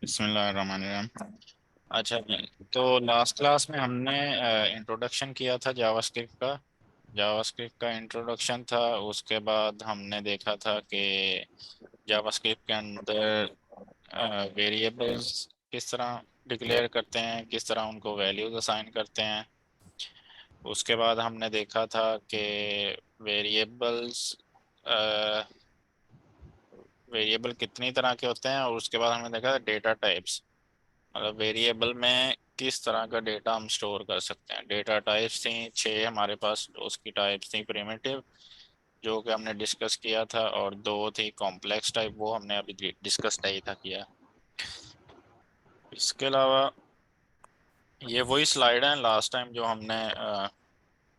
बिस्मिल्लाहिर्रहमानिर्रहीम। अच्छा, तो लास्ट क्लास में हमने इंट्रोडक्शन किया था जावास्क्रिप्ट का। जावास्क्रिप्ट का इंट्रोडक्शन था। उसके बाद हमने देखा था कि जावास्क्रिप्ट के अंदर वेरिएबल्स किस तरह डिक्लेयर करते हैं, किस तरह उनको वैल्यूज असाइन करते हैं। उसके बाद हमने देखा था कि वेरिएबल्स वेरिएबल कितनी तरह के होते हैं, और उसके बाद हमने देखा था डेटा टाइप्स, मतलब वेरिएबल में किस तरह का डेटा हम स्टोर कर सकते हैं। डेटा टाइप्स थी 6 हमारे पास। उसकी टाइप्स थी प्रिमिटिव, जो कि हमने डिस्कस किया था, और 2 थी कॉम्प्लेक्स टाइप, वो हमने अभी डिस्कस नहीं था किया। इसके अलावा ये वही स्लाइड है लास्ट टाइम जो हमने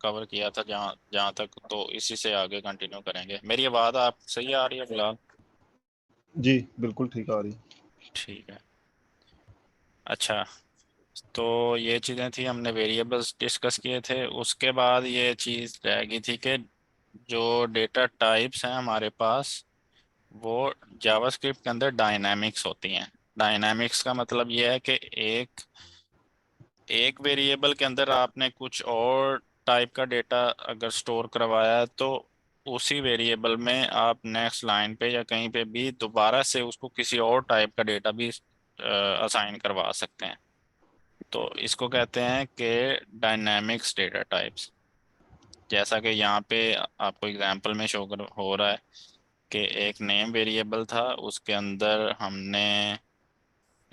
कवर किया था, जहाँ जहाँ तक, तो इसी से आगे कंटिन्यू करेंगे। मेरी आवाज़ आप सही आ रही है फिलहाल? जी, बिल्कुल ठीक आ रही। ठीक है। अच्छा, तो ये चीज़ें थी, हमने वेरिएबल्स डिस्कस किए थे। उसके बाद ये चीज़ रह गई थी कि जो डेटा टाइप्स हैं हमारे पास, वो जावास्क्रिप्ट के अंदर डायनामिक्स होती हैं। डायनामिक्स का मतलब ये है कि एक एक वेरिएबल के अंदर आपने कुछ और टाइप का डेटा अगर स्टोर करवाया है, तो उसी वेरिएबल में आप नेक्स्ट लाइन पे या कहीं पे भी दोबारा से उसको किसी और टाइप का डेटा भी असाइन करवा सकते हैं। तो इसको कहते हैं कि डायनामिक्स डेटा टाइप्स। जैसा कि यहाँ पे आपको एग्जांपल में शो कर हो रहा है कि एक नेम वेरिएबल था, उसके अंदर हमने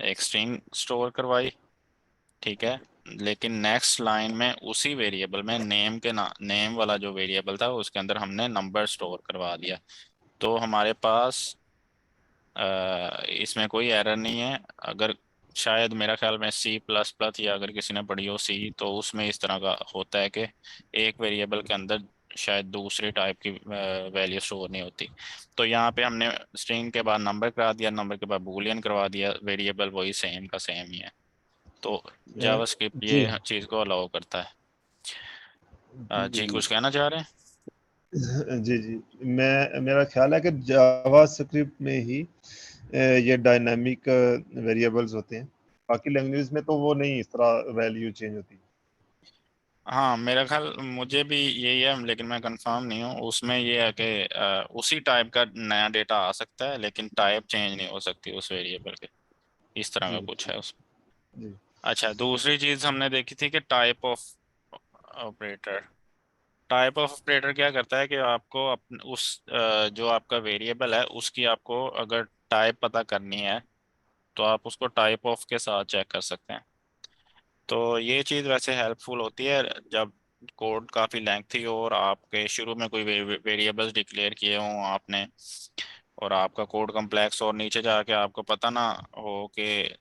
एक स्ट्रिंग स्टोर करवाई। ठीक है। लेकिन नेक्स्ट लाइन में उसी वेरिएबल में नेम के ना नेम वाला जो वेरिएबल था, उसके अंदर हमने नंबर स्टोर करवा दिया। तो हमारे पास इसमें कोई एरर नहीं है। अगर शायद मेरा ख्याल में सी प्लस प्लस, या अगर किसी ने पढ़ी हो सी, तो उसमें इस तरह का होता है कि एक वेरिएबल के अंदर शायद दूसरी टाइप की वैल्यू स्टोर नहीं होती। तो यहाँ पे हमने स्ट्रिंग के बाद नंबर करा दिया, नंबर के बाद बूलियन करवा दिया, वेरिएबल वही सेम का सेम ही है। तो जावास्क्रिप्ट जी, ये चीज़ को अलाउ करता है। जी, जी, जी। कुछ कहना चाह रहे हैं? जी, जी। मेरा ख़्याल है कि जावास्क्रिप्ट में ही ये डायनामिक वेरिएबल्स होते हैं। बाकी लैंग्वेज में तो वो नहीं इस तरह वैल्यू चेंज होती। हाँ, मेरा ख्याल मुझे भी यही है, लेकिन मैं कंफर्म नहीं हूँ। उसमें ये है कि उसी टाइप का नया डेटा आ सकता है, लेकिन टाइप चेंज नहीं हो सकती उस वेरिएबल के। इस तरह का जी, कुछ है उसमें। जी। अच्छा, दूसरी चीज हमने देखी थी कि type of operator. Type of operator क्या करता है कि आपको जो आपका वेरिएबल है उसकी आपको अगर टाइप पता करनी है, तो आप उसको टाइप ऑफ के साथ चेक कर सकते हैं। तो ये चीज़ वैसे हेल्पफुल होती है जब कोड काफ़ी लेंथी हो और आपके शुरू में कोई वेरिएबल्स डिक्लेयर किए हों आपने, और आपका कोड कम्प्लेक्स, और नीचे जाके आपको पता ना हो कि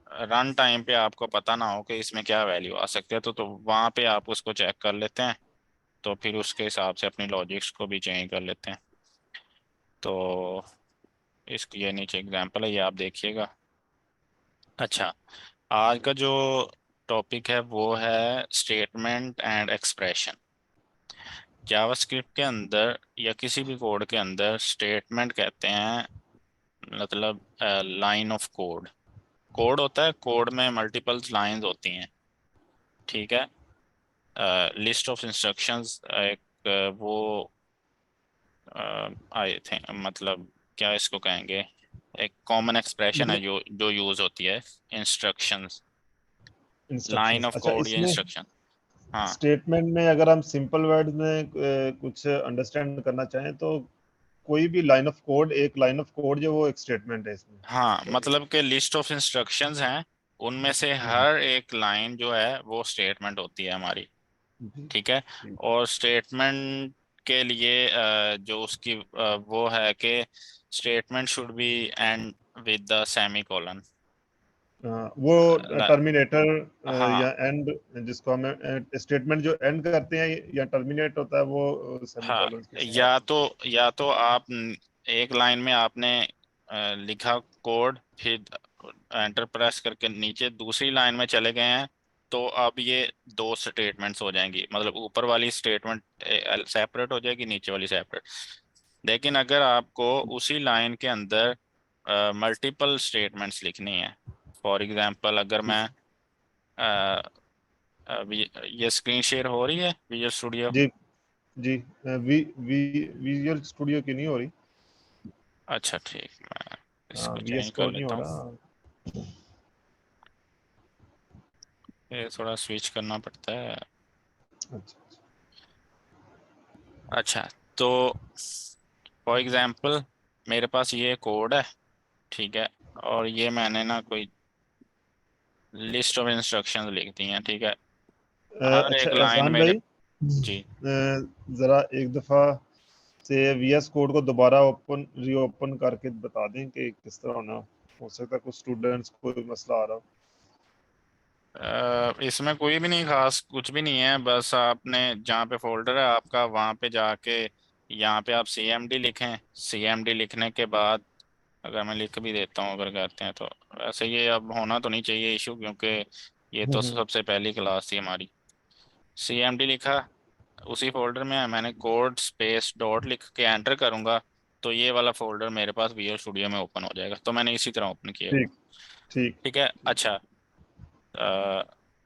रन टाइम पे आपको पता ना हो कि इसमें क्या वैल्यू आ सकती है, तो वहाँ पे आप उसको चेक कर लेते हैं। तो फिर उसके हिसाब से अपनी लॉजिक्स को भी चेंज कर लेते हैं। तो इसकी ये नीचे एग्जांपल है, ये आप देखिएगा। अच्छा, आज का जो टॉपिक है वो है स्टेटमेंट एंड एक्सप्रेशन। जावास्क्रिप्ट के अंदर या किसी भी कोड के अंदर स्टेटमेंट कहते हैं, मतलब लाइन ऑफ कोड। कोड होता है, कोड में मल्टीपल लाइंस होती हैं। ठीक है। लिस्ट ऑफ इंस्ट्रक्शंस एक वो आई थिंक, मतलब क्या इसको कहेंगे, एक कॉमन एक्सप्रेशन है मतलब जो जो यूज होती है। इंस्ट्रक्शंस, लाइन इंस्ट्रक्शंस ऑफ अच्छा कोड या इसमें इंस्ट्रक्शन। हाँ। स्टेटमेंट में अगर हम सिंपल वर्ड्स में कुछ अंडरस्टैंड करना चाहें तो कोई भी लाइन ऑफ कोड एक लाइन ऑफ कोड जो वो एक स्टेटमेंट है इसमें। हाँ, मतलब कि लिस्ट ऑफ इंस्ट्रक्शंस हैं, उनमें से हुँ, हर एक लाइन जो है वो स्टेटमेंट होती है हमारी। जी, ठीक है। जी। और स्टेटमेंट के लिए जो उसकी वो है कि statement should be and with the semi colon. वो टर्मिनेटर हाँ, या एंड जिसको हम स्टेटमेंट जो एंड करते हैं या टर्मिनेट होता है वो हाँ। सेमीकोलन के साथ। या तो आप एक लाइन में आपने लिखा कोड, फिर एंटर प्रेस करके नीचे दूसरी लाइन में चले गए हैं, तो अब ये 2 स्टेटमेंट्स हो जाएंगी, मतलब ऊपर वाली स्टेटमेंट सेपरेट हो जाएगी, नीचे वाली सेपरेट। लेकिन अगर आपको उसी लाइन के अंदर मल्टीपल स्टेटमेंट्स लिखनी है। फॉर एग्जांपल अगर ठीक मैं है। ये स्क्रीन शेयर हो रही है विजुअल स्टूडियो? जी जी। विजुअल स्टूडियो की नहीं हो रही। अच्छा ठीक, मैं हाँ, इसको वीएस चेंज कर कोड नहीं हो लेता हूँ। रहा। ये थोड़ा स्विच करना पड़ता है। अच्छा। अच्छा, तो फॉर एग्जांपल मेरे पास ये कोड है, ठीक है, और ये मैंने ना कोई लिस्ट ऑफ इंस्ट्रक्शंस लिख दी हैं, ठीक है। हर अच्छा एक लाइन एहसान मेरे। भाई, जी। जरा एक दफा से वीएस कोड को दोबारा रीओपन करके बता दें कि किस तरह होना। हो सकता है कुछ स्टूडेंट्स को कोई मसला आ रहा हो। इसमें कोई भी नहीं खास, कुछ भी नहीं है, बस आपने जहाँ पे फोल्डर है आपका वहाँ पे जाके यहाँ पे आप सी एम डी लिखें। सी एम डी लिखने के बाद अगर मैं लिख भी देता हूँ अगर कहते हैं तो, वैसे ये अब होना तो नहीं चाहिए इशू, क्योंकि ये तो हम्म। सबसे पहली क्लास थी हमारी। सी एम डी लिखा, उसी फोल्डर में है, मैंने कोड स्पेस डॉट लिख के एंटर करूंगा तो ये वाला फोल्डर मेरे पास विजुअल स्टूडियो में ओपन हो जाएगा, तो मैंने इसी तरह ओपन किया हुआ। ठीक ठीक ठीक है। ठीक। अच्छा,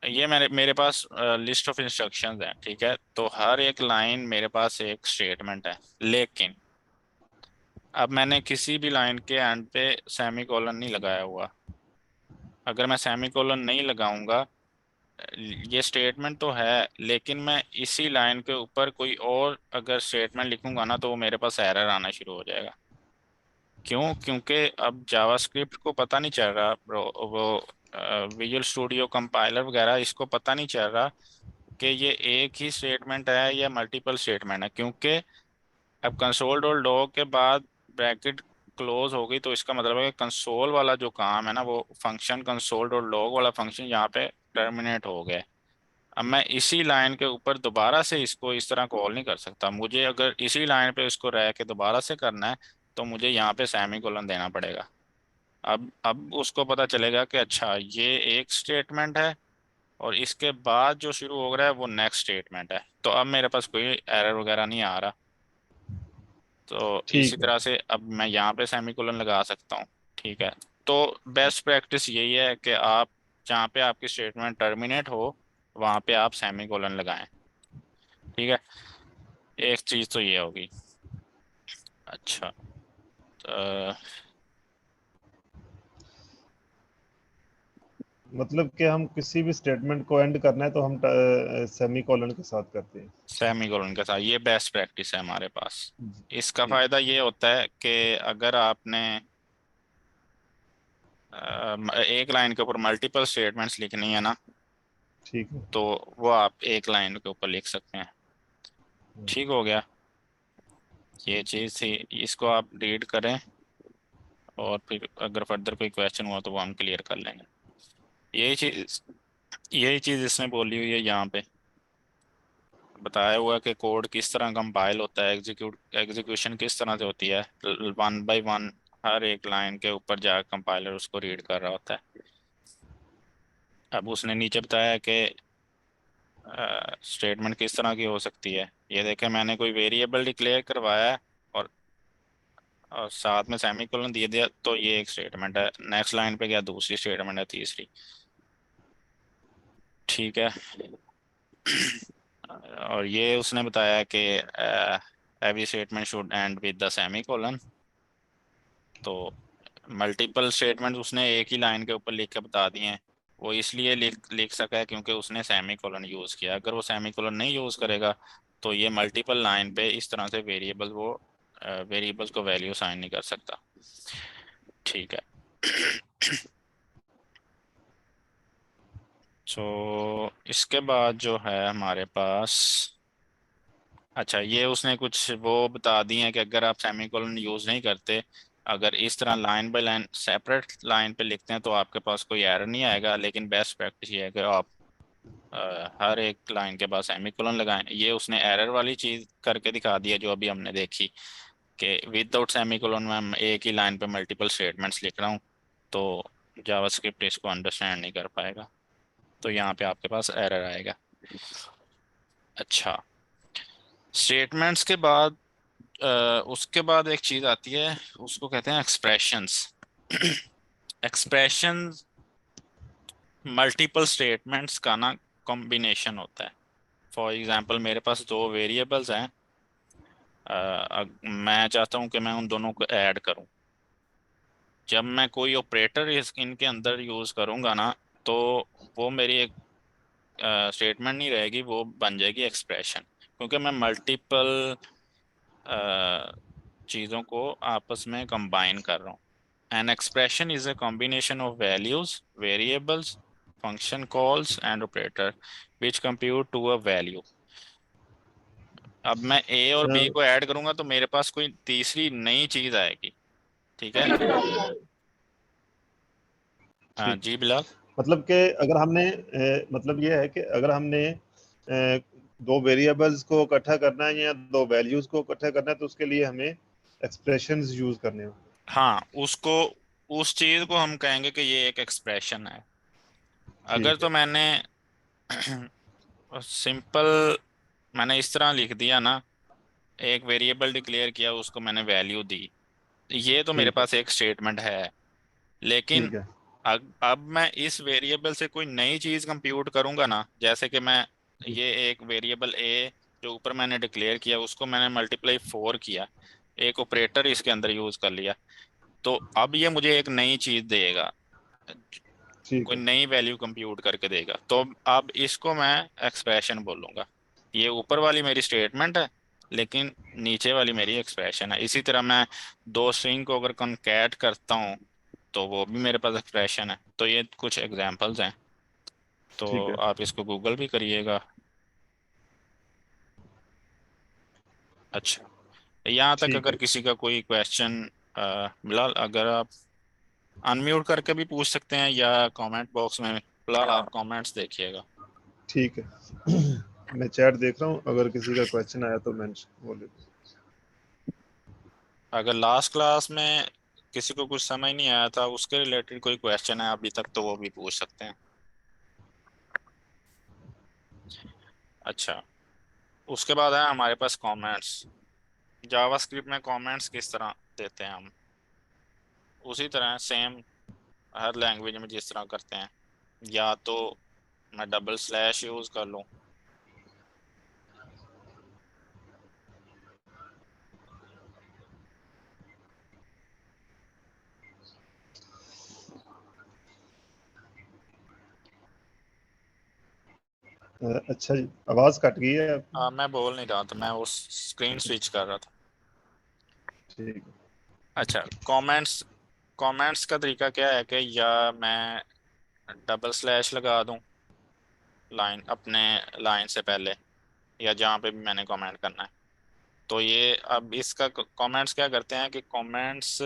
ये मेरे मेरे पास लिस्ट ऑफ इंस्ट्रक्शंस हैं, ठीक है, तो हर एक लाइन मेरे पास एक स्टेटमेंट है, लेकिन अब मैंने किसी भी लाइन के एंड पे सेमी कॉलन नहीं लगाया हुआ। अगर मैं सेमी कॉलन नहीं लगाऊंगा, ये स्टेटमेंट तो है, लेकिन मैं इसी लाइन के ऊपर कोई और अगर स्टेटमेंट लिखूंगा ना तो वो मेरे पास एरर आना शुरू हो जाएगा। क्यों? क्योंकि अब जावास्क्रिप्ट को पता नहीं चल रहा ब्रो, वो विजुअल स्टूडियो कंपाइलर वगैरह इसको पता नहीं चल रहा कि ये एक ही स्टेटमेंट है या मल्टीपल स्टेटमेंट है, क्योंकि अब कंसोल डॉट लॉग के बाद ब्रैकेट क्लोज हो गई, तो इसका मतलब है कि कंसोल वाला जो काम है ना, वो फंक्शन कंसोल डॉट लॉग वाला फंक्शन यहाँ पे टर्मिनेट हो गया है। अब मैं इसी लाइन के ऊपर दोबारा से इसको इस तरह कॉल नहीं कर सकता, मुझे अगर इसी लाइन पे इसको रह के दोबारा से करना है तो मुझे यहाँ पे सेमी कोलन देना पड़ेगा। अब उसको पता चलेगा कि अच्छा ये एक स्टेटमेंट है और इसके बाद जो शुरू हो रहा है वो नेक्स्ट स्टेटमेंट है, तो अब मेरे पास कोई एरर वगैरह नहीं आ रहा। तो इसी ठीक है। तरह से अब मैं यहाँ पे सेमीकोलन लगा सकता हूँ। ठीक है। तो बेस्ट प्रैक्टिस यही है कि आप जहाँ पे आपकी स्टेटमेंट टर्मिनेट हो वहाँ पे आप सेमीकोलन लगाएं। ठीक है। एक चीज़ तो ये होगी। अच्छा, अ, मतलब कि हम किसी भी स्टेटमेंट को एंड करना है तो हम सेमी कॉलन के साथ करते हैं। सेमीकोलन के साथ ये बेस्ट प्रैक्टिस है हमारे पास। इसका ठीक। फायदा ये होता है कि अगर आपने एक लाइन के ऊपर मल्टीपल स्टेटमेंट्स लिखनी है ना, ठीक है। तो वो आप एक लाइन के ऊपर लिख सकते हैं। ठीक हो गया। ये चीज़ थी, इसको आप रीड करें और फिर अगर फर्दर कोई क्वेश्चन हुआ तो वो हम क्लियर कर लेंगे। यही चीज़ यही चीज़ इसने बोली हुई है यहाँ पे, बताया हुआ है कि कोड किस तरह कंपाइल होता है, एग्जीक्यूशन किस तरह से होती है, वन बाय वन हर एक लाइन के ऊपर जाकर कंपाइलर उसको रीड कर रहा होता है। अब उसने नीचे बताया कि स्टेटमेंट किस तरह की हो सकती है। ये देखें, मैंने कोई वेरिएबल डिक्लेयर करवाया है और साथ में सेमीकोलन दे दिया, तो ये एक स्टेटमेंट है। नेक्स्ट लाइन पे गया, दूसरी स्टेटमेंट है, तीसरी। ठीक है। और ये उसने बताया कि every statement should and with the semicolon. तो मल्टीपल स्टेटमेंट उसने एक ही लाइन के ऊपर लिख के बता दिए हैं। वो इसलिए लिख लिख सका है क्योंकि उसने सेमीकोलन यूज किया। अगर वो सेमीकोलन नहीं यूज करेगा तो ये मल्टीपल लाइन पे इस तरह से वेरिएबल्स को वैल्यू साइन नहीं कर सकता। ठीक है। तो इसके बाद जो है हमारे पास, अच्छा ये उसने कुछ वो बता दिए हैं कि अगर आप सेमीकोलन यूज नहीं करते, अगर इस तरह line by line separate line पे लिखते हैं तो आपके पास कोई एरर नहीं आएगा, लेकिन बेस्ट प्रैक्टिस ये है कि आप हर एक लाइन के बाद सेमीकोलन लगाएं। ये उसने एरर वाली चीज करके दिखा दी है जो अभी हमने देखी, कि विदाउट सेमीकोलन में मैं एक ही लाइन पे मल्टीपल स्टेटमेंट्स लिख रहा हूँ, तो जावास्क्रिप्ट इसको अंडरस्टैंड नहीं कर पाएगा, तो यहाँ पे आपके पास एरर आएगा। अच्छा, स्टेटमेंट्स के बाद उसके बाद एक चीज आती है, उसको कहते हैं एक्सप्रेशंस। एक्सप्रेशन मल्टीपल स्टेटमेंट्स का ना कॉम्बिनेशन होता है। फॉर एग्जांपल मेरे पास दो वेरिएबल्स हैं, मैं चाहता हूं कि मैं उन दोनों को ऐड करूं। जब मैं कोई ऑपरेटर इस इनके अंदर यूज करूंगा ना, तो वो मेरी एक स्टेटमेंट नहीं रहेगी, वो बन जाएगी एक्सप्रेशन, क्योंकि मैं मल्टीपल चीज़ों को आपस में कंबाइन कर रहा हूँ। An expression is a combination of values, variables, function calls and operator which compute to a value. अब मैं ए और बी को ऐड करूंगा तो मेरे पास कोई तीसरी नई चीज आएगी। ठीक है। हाँ ठीक। जी बिलाल। मतलब कि अगर हमने मतलब ये है कि अगर हमने दो वेरिएबल्स को इकट्ठा करना है या दो वैल्यूज को इकट्ठा करना है तो उसके लिए हमें एक्सप्रेशंस यूज करने होंगे। हाँ, उसको, उस चीज को हम कहेंगे कि ये एक एक्सप्रेशन है। अगर ठीक तो है। मैंने सिंपल, मैंने इस तरह लिख दिया ना, एक वेरिएबल डिक्लेयर किया, उसको मैंने वैल्यू दी, ये तो मेरे ठीक है। पास एक स्टेटमेंट है। लेकिन ठीक है। अब मैं इस वेरिएबल से कोई नई चीज कंप्यूट करूंगा ना, जैसे कि मैं ये एक वेरिएबल ए जो ऊपर मैंने डिक्लेयर किया उसको मैंने मल्टीप्लाई 4 किया, एक ऑपरेटर इसके अंदर यूज कर लिया, तो अब ये मुझे एक नई चीज देगा, ठीक कोई है। नई वैल्यू कंप्यूट करके देगा, तो अब इसको मैं एक्सप्रेशन बोलूंगा। ये ऊपर वाली मेरी स्टेटमेंट है, लेकिन नीचे वाली मेरी एक्सप्रेशन है। इसी तरह मैं दो स्ट्रिंग को अगर कॉन्कैट करता हूँ तो वो भी मेरे पास एक्सप्रेशन है। तो ये कुछ एग्जांपल्स हैं, तो ठीक है। आप इसको गूगल भी करिएगा। अच्छा, यहाँ तक ठीक अगर है। किसी का कोई क्वेश्चन, बिलाल अगर आप अनम्यूट करके भी पूछ सकते हैं या कमेंट बॉक्स में, फिलहाल आप कमेंट्स देखिएगा। ठीक है। मैं चैट देख रहा हूँ, अगर किसी का क्वेश्चन आया तो मैं बोले। अगर लास्ट क्लास में किसी को कुछ समझ नहीं आया था, उसके रिलेटेड कोई क्वेश्चन है अभी तक, तो वो भी पूछ सकते हैं। अच्छा, उसके बाद है हमारे पास कमेंट्स। जावास्क्रिप्ट में कमेंट्स किस तरह देते हैं हम, उसी तरह सेम हर लैंग्वेज में जिस तरह करते हैं। या तो मैं डबल स्लैश यूज कर लूँ, अच्छा जी, आवाज कट गई है। मैं बोल नहीं रहा था, मैं उस स्क्रीन स्विच कर रहा था। ठीक है। अच्छा, कमेंट्स, कमेंट्स का तरीका क्या है कि या मैं डबल स्लैश लगा दूं लाइन, अपने लाइन से पहले, या जहाँ पे भी मैंने कमेंट करना है। तो ये अब इसका कमेंट्स क्या करते हैं कि कमेंट्स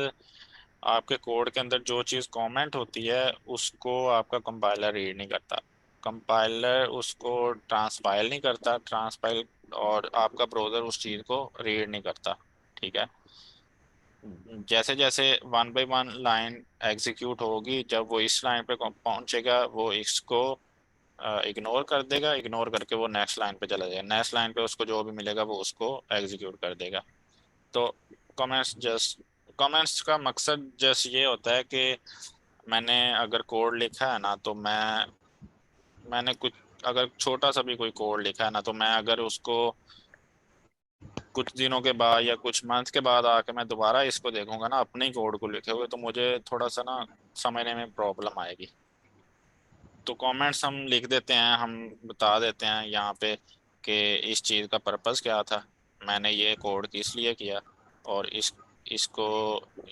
आपके कोड के अंदर जो चीज़ कमेंट होती है उसको आपका कंपाइलर रीड नहीं करता। कंपाइलर उसको ट्रांसपाइल नहीं करता, ट्रांसपाइल, और आपका ब्राउज़र उस चीज़ को रीड नहीं करता। ठीक है। जैसे जैसे one by one line execute होगी, जब वो इस लाइन पे पहुंचेगा वो इसको इग्नोर कर देगा, इग्नोर करके वो नेक्स्ट लाइन पे चला जाएगा, नेक्स्ट लाइन पे उसको जो भी मिलेगा वो उसको एग्जीक्यूट कर देगा। तो कमेंट्स जस्ट, कमेंट्स का मकसद जस्ट ये होता है कि मैंने अगर कोड लिखा है ना, तो मैंने कुछ, अगर छोटा सा भी कोई कोड लिखा है ना, तो मैं अगर उसको कुछ दिनों के बाद या कुछ मंथ के बाद आके मैं दोबारा इसको देखूंगा ना अपने ही कोड को लिखे हुए, तो मुझे थोड़ा सा ना समझने में प्रॉब्लम आएगी। तो कमेंट्स हम लिख देते हैं, हम बता देते हैं यहाँ पे कि इस चीज़ का पर्पस क्या था, मैंने ये कोड किस लिए किया, और इसको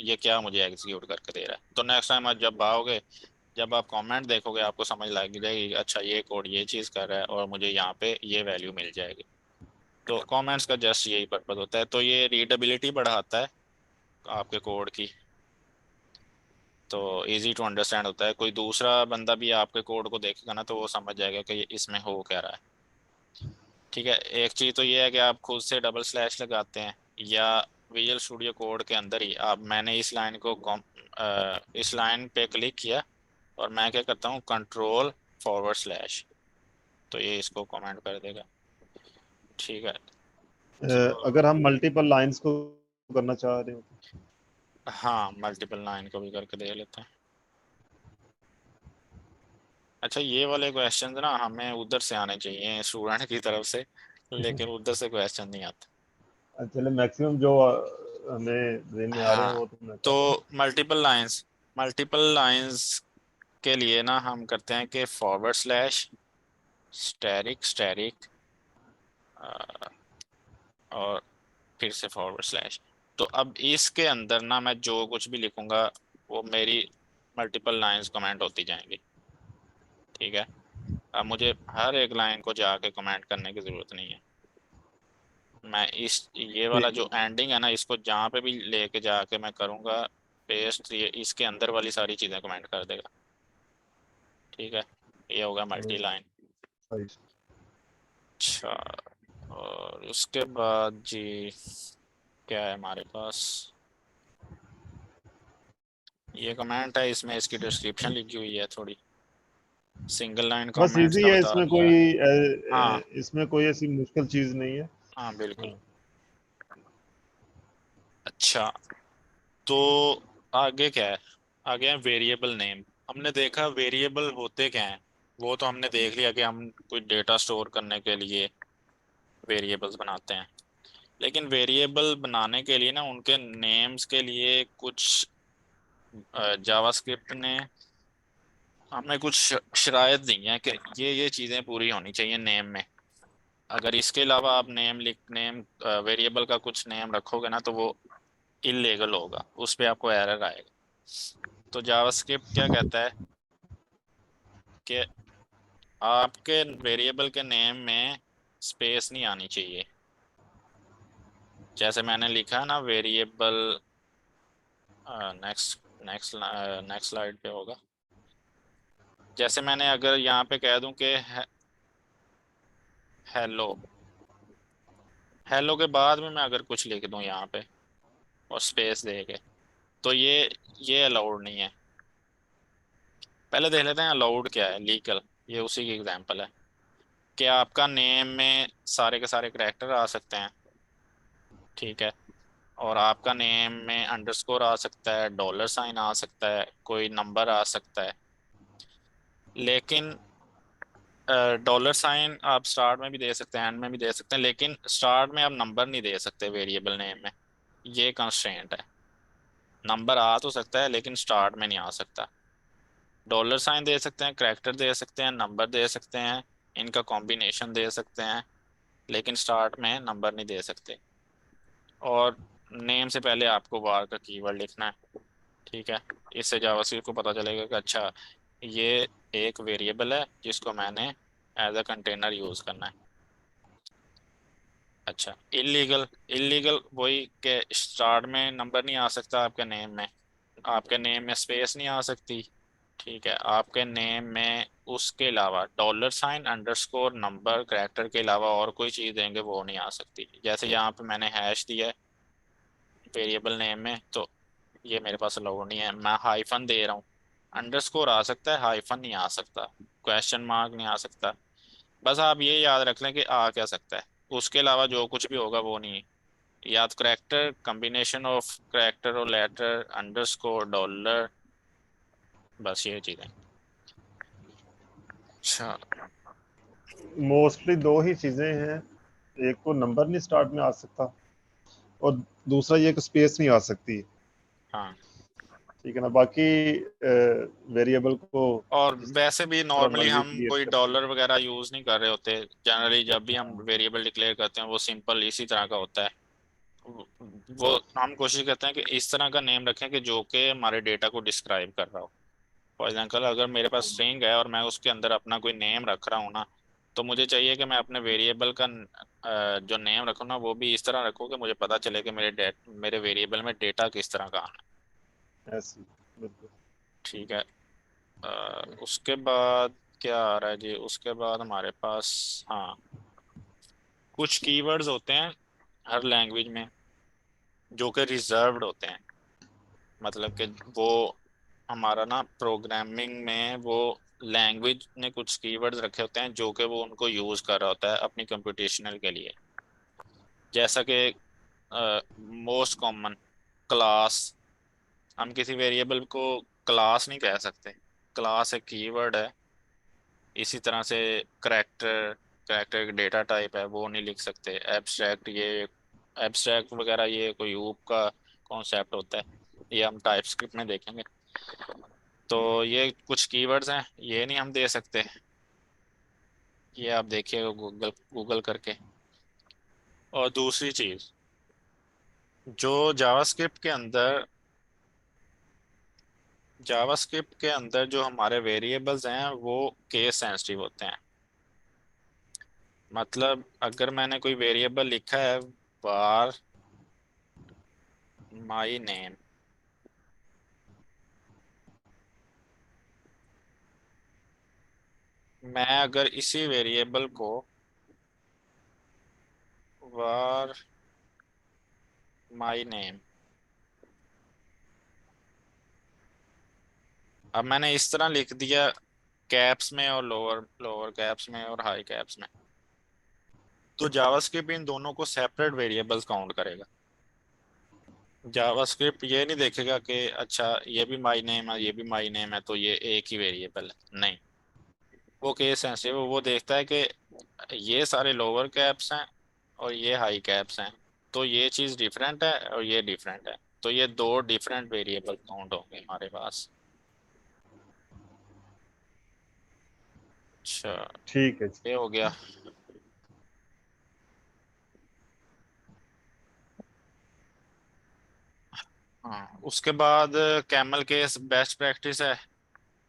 ये क्या मुझे एग्जीक्यूट करके दे रहा है। तो नेक्स्ट टाइम आप जब आओगे, जब आप कमेंट देखोगे, आपको समझ लग जाएगी अच्छा ये कोड ये चीज़ कर रहा है और मुझे यहाँ पे ये वैल्यू मिल जाएगी। तो कमेंट्स का जस्ट यही पर्पस होता है। तो ये रीडेबिलिटी बढ़ाता है आपके कोड की, तो इजी टू अंडरस्टैंड होता है। कोई दूसरा बंदा भी आपके कोड को देखेगा ना, तो वो समझ जाएगा कि इसमें हो क्या रहा है। ठीक है। एक चीज़ तो ये है कि आप खुद से डबल स्लैश लगाते हैं, या विजुअल स्टूडियो कोड के अंदर ही आप, मैंने इस लाइन को इस लाइन पे क्लिक किया और मैं क्या करता हूँ, कंट्रोल फॉरवर्ड स्लैश, तो ये इसको कमेंट कर देगा। ठीक है। तो अगर हम मल्टीपल लाइंस को करना चाह रहे हो। हाँ, मल्टीपल लाइन को भी करके दे लेते हैं। अच्छा, ये वाले क्वेश्चन ना हमें उधर से आने चाहिए स्टूडेंट की तरफ से, लेकिन उधर से क्वेश्चन नहीं आते। चलो मैक्सिमम जो हमें ब्रेन में आ रहे हैं हाँ, वो तो मैं तो कर रहा हूँ। मल्टीपल लाइंस के लिए ना हम करते हैं कि फॉरवर्ड स्लैश स्टैरिक स्टैरिक और फिर से फॉरवर्ड स्लैश। तो अब इसके अंदर ना मैं जो कुछ भी लिखूंगा वो मेरी मल्टीपल लाइंस कमेंट होती जाएंगी। ठीक है, अब मुझे हर एक लाइन को जाके कमेंट करने की जरूरत नहीं है। मैं इस ये वाला ठीक जो एंडिंग है ना, इसको जहाँ पे भी लेके जाके मैं करूँगा पेस्ट, ये इसके अंदर वाली सारी चीज़ें कमेंट कर देगा। ठीक है, ये होगा है। Multi line. सही। अच्छा, और उसके बाद जी क्या है हमारे पास, ये कमेंट है, इसमें इसकी डिस्क्रिप्शन लिखी हुई है थोड़ी। सिंगल लाइन बस कमेंट्स इजी का है, बता इसमें दिया। कोई हाँ इसमें कोई ऐसी मुश्किल चीज नहीं है। हाँ बिल्कुल। हाँ। अच्छा, तो आगे क्या है, आगे है वेरिएबल नेम। हमने देखा वेरिएबल होते क्या हैं, वो तो हमने देख लिया कि हम कोई डेटा स्टोर करने के लिए वेरिएबल्स बनाते हैं। लेकिन वेरिएबल बनाने के लिए ना उनके नेम्स के लिए कुछ जावास्क्रिप्ट ने हमें कुछ शराइत दी हैं कि ये चीज़ें पूरी होनी चाहिए नेम में। अगर इसके अलावा आप नेम वेरिएबल का कुछ नेम रखोगे ना तो वो इलीगल होगा, उस पे आपको एरर आएगा। तो जावास्क्रिप्ट क्या कहता है कि आपके वेरिएबल के नेम में स्पेस नहीं आनी चाहिए। जैसे मैंने लिखा है ना variable, next next next slide पे होगा। जैसे मैंने अगर यहाँ पे कह दूं कि हेलो, हेलो के बाद में मैं अगर कुछ लिख दूं यहाँ पे और स्पेस दे के, तो ये अलाउड नहीं है। पहले देख लेते हैं अलाउड क्या है, लीगल। ये उसी की एग्जांपल है कि आपका नेम में सारे के सारे करैक्टर आ सकते हैं। ठीक है, और आपका नेम में अंडरस्कोर आ सकता है, डॉलर साइन आ सकता है, कोई नंबर आ सकता है। लेकिन डॉलर साइन आप स्टार्ट में भी दे सकते हैं, एंड में भी दे सकते हैं, लेकिन स्टार्ट में आप नंबर नहीं दे सकते वेरिएबल नेम में। ये कंस्ट्रेंट है। नंबर आ तो सकता है लेकिन स्टार्ट में नहीं आ सकता। डॉलर साइन दे सकते हैं, करैक्टर दे सकते हैं, नंबर दे सकते हैं, इनका कॉम्बिनेशन दे सकते हैं, लेकिन स्टार्ट में नंबर नहीं दे सकते। और नेम से पहले आपको वार का कीवर्ड लिखना है। ठीक है, इससे जावास्क्रिप्ट को पता चलेगा कि अच्छा ये एक वेरिएबल है जिसको मैंने एज अ कंटेनर यूज करना है। अच्छा, इलीगल, इलीगल वही के स्टार्ट में नंबर नहीं आ सकता आपके नेम में, आपके नेम में स्पेस नहीं आ सकती। ठीक है, आपके नेम में उसके अलावा dollar sign underscore number character के अलावा और कोई चीज़ देंगे वो नहीं आ सकती। जैसे यहाँ पे मैंने हैश दिया है वेरिएबल नेम में, तो ये मेरे पास अलाउड नहीं है। मैं हाइफन दे रहा हूँ, अंडरस्कोर आ सकता है, हाइफन नहीं आ सकता, क्वेश्चन मार्क नहीं आ सकता। बस आप ये याद रख लें कि आ क्या सकता है, उसके अलावा जो कुछ भी होगा वो नहीं। या तो करेक्टर, कॉम्बिनेशन ऑफ करेक्टर और लेटर, अंडरस्कोर, डॉलर, बस ये चीज़ें। अच्छा, मोस्टली दो ही चीजें हैं, एक तो नंबर नहीं स्टार्ट में आ सकता, और दूसरा ये कि स्पेस नहीं आ सकती। हाँ, ठीक है ना, बाकी वेरिएबल को और जिस वैसे भी तरह नॉर्मली मर्जी हम क्रिएट कोई करते हैं। डॉलर वगैरह यूज नहीं कर रहे होते। जनरली जब भी हम वेरिएबल डिक्लेयर करते हैं वो सिंपल इसी तरह का होता है। वो हम कोशिश करते हैं कि इस तरह का नेम रखें कि जो कि हमारे डेटा को डिस्क्राइब कर रहा हो। फॉर एग्जांपल अगर मेरे पास स्ट्रिंग है और मैं उसके अंदर अपना कोई नेम रख रहा हूँ ना, तो मुझे चाहिए कि मैं अपने वेरिएबल का जो नेम रखूँ ना वो भी इस तरह रखूँ कि मुझे पता चले कि मेरे वेरिएबल में डेटा किस तरह का आना है। ऐसी बिल्कुल। ठीक है, उसके बाद क्या आ रहा है जी, उसके बाद हमारे पास, हाँ, कुछ कीवर्ड्स होते हैं हर लैंग्वेज में जो कि रिजर्व्ड होते हैं। मतलब कि वो हमारा ना प्रोग्रामिंग में वो लैंग्वेज ने कुछ कीवर्ड्स रखे होते हैं जो कि वो उनको यूज कर रहा होता है अपनी कंप्यूटेशनल के लिए। जैसा कि मोस्ट कॉमन, क्लास, हम किसी वेरिएबल को क्लास नहीं कह सकते। क्लास एक कीवर्ड है। इसी तरह से करेक्टर, करेक्टर एक डेटा टाइप है, वो नहीं लिख सकते। एब्स्ट्रैक्ट, ये एब्स्ट्रैक्ट वगैरह ये कोई ऊप का कॉन्सेप्ट होता है, ये हम टाइपस्क्रिप्ट में देखेंगे। तो ये कुछ कीवर्ड्स हैं, ये नहीं हम दे सकते। ये आप देखिएगा गूगल गूगल करके। और दूसरी चीज, जो जावास्क्रिप्ट के अंदर जावास्क्रिप्ट के अंदर जो हमारे वेरिएबल्स हैं वो केस सेंसिटिव होते हैं। मतलब अगर मैंने कोई वेरिएबल लिखा है var my name, मैं अगर इसी वेरिएबल को var my name, अब मैंने इस तरह लिख दिया कैप्स में और लोअर लोअर कैप्स में और हाई कैप्स में, तो जावास्क्रिप्ट इन दोनों को सेपरेट वेरिएबल्स काउंट करेगा। जावास्क्रिप्ट ये नहीं देखेगा कि अच्छा ये भी माई नेम है, ये भी माई नेम है, तो ये एक ही वेरिएबल है, नहीं। वो केस सेंसिटिव, वो देखता है कि ये सारे लोअर कैप्स हैं और ये हाई कैप्स हैं, तो ये चीज़ डिफरेंट है और ये डिफरेंट है, तो ये दो डिफरेंट वेरिएबल काउंट होंगे हमारे पास। अच्छा, ठीक है जी। ये हो गया। हाँ, उसके बाद कैमल केस बेस्ट प्रैक्टिस है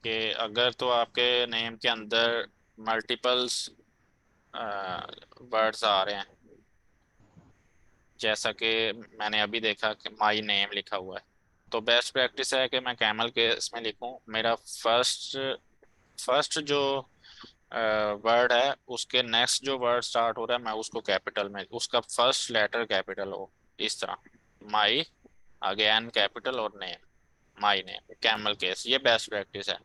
कि अगर तो आपके नेम के अंदर मल्टीपल्स वर्ड्स आ रहे हैं, जैसा कि मैंने अभी देखा कि माई नेम लिखा हुआ है, तो बेस्ट प्रैक्टिस है कि मैं कैमल के इसमें लिखूं मेरा फर्स्ट फर्स्ट जो वर्ड है उसके नेक्स्ट जो वर्ड स्टार्ट हो रहा है मैं उसको कैपिटल में, उसका फर्स्ट लेटर कैपिटल हो, इस तरह। माई, आगे एन कैपिटल और name, my name, camel case, ये बेस्ट प्रैक्टिस है।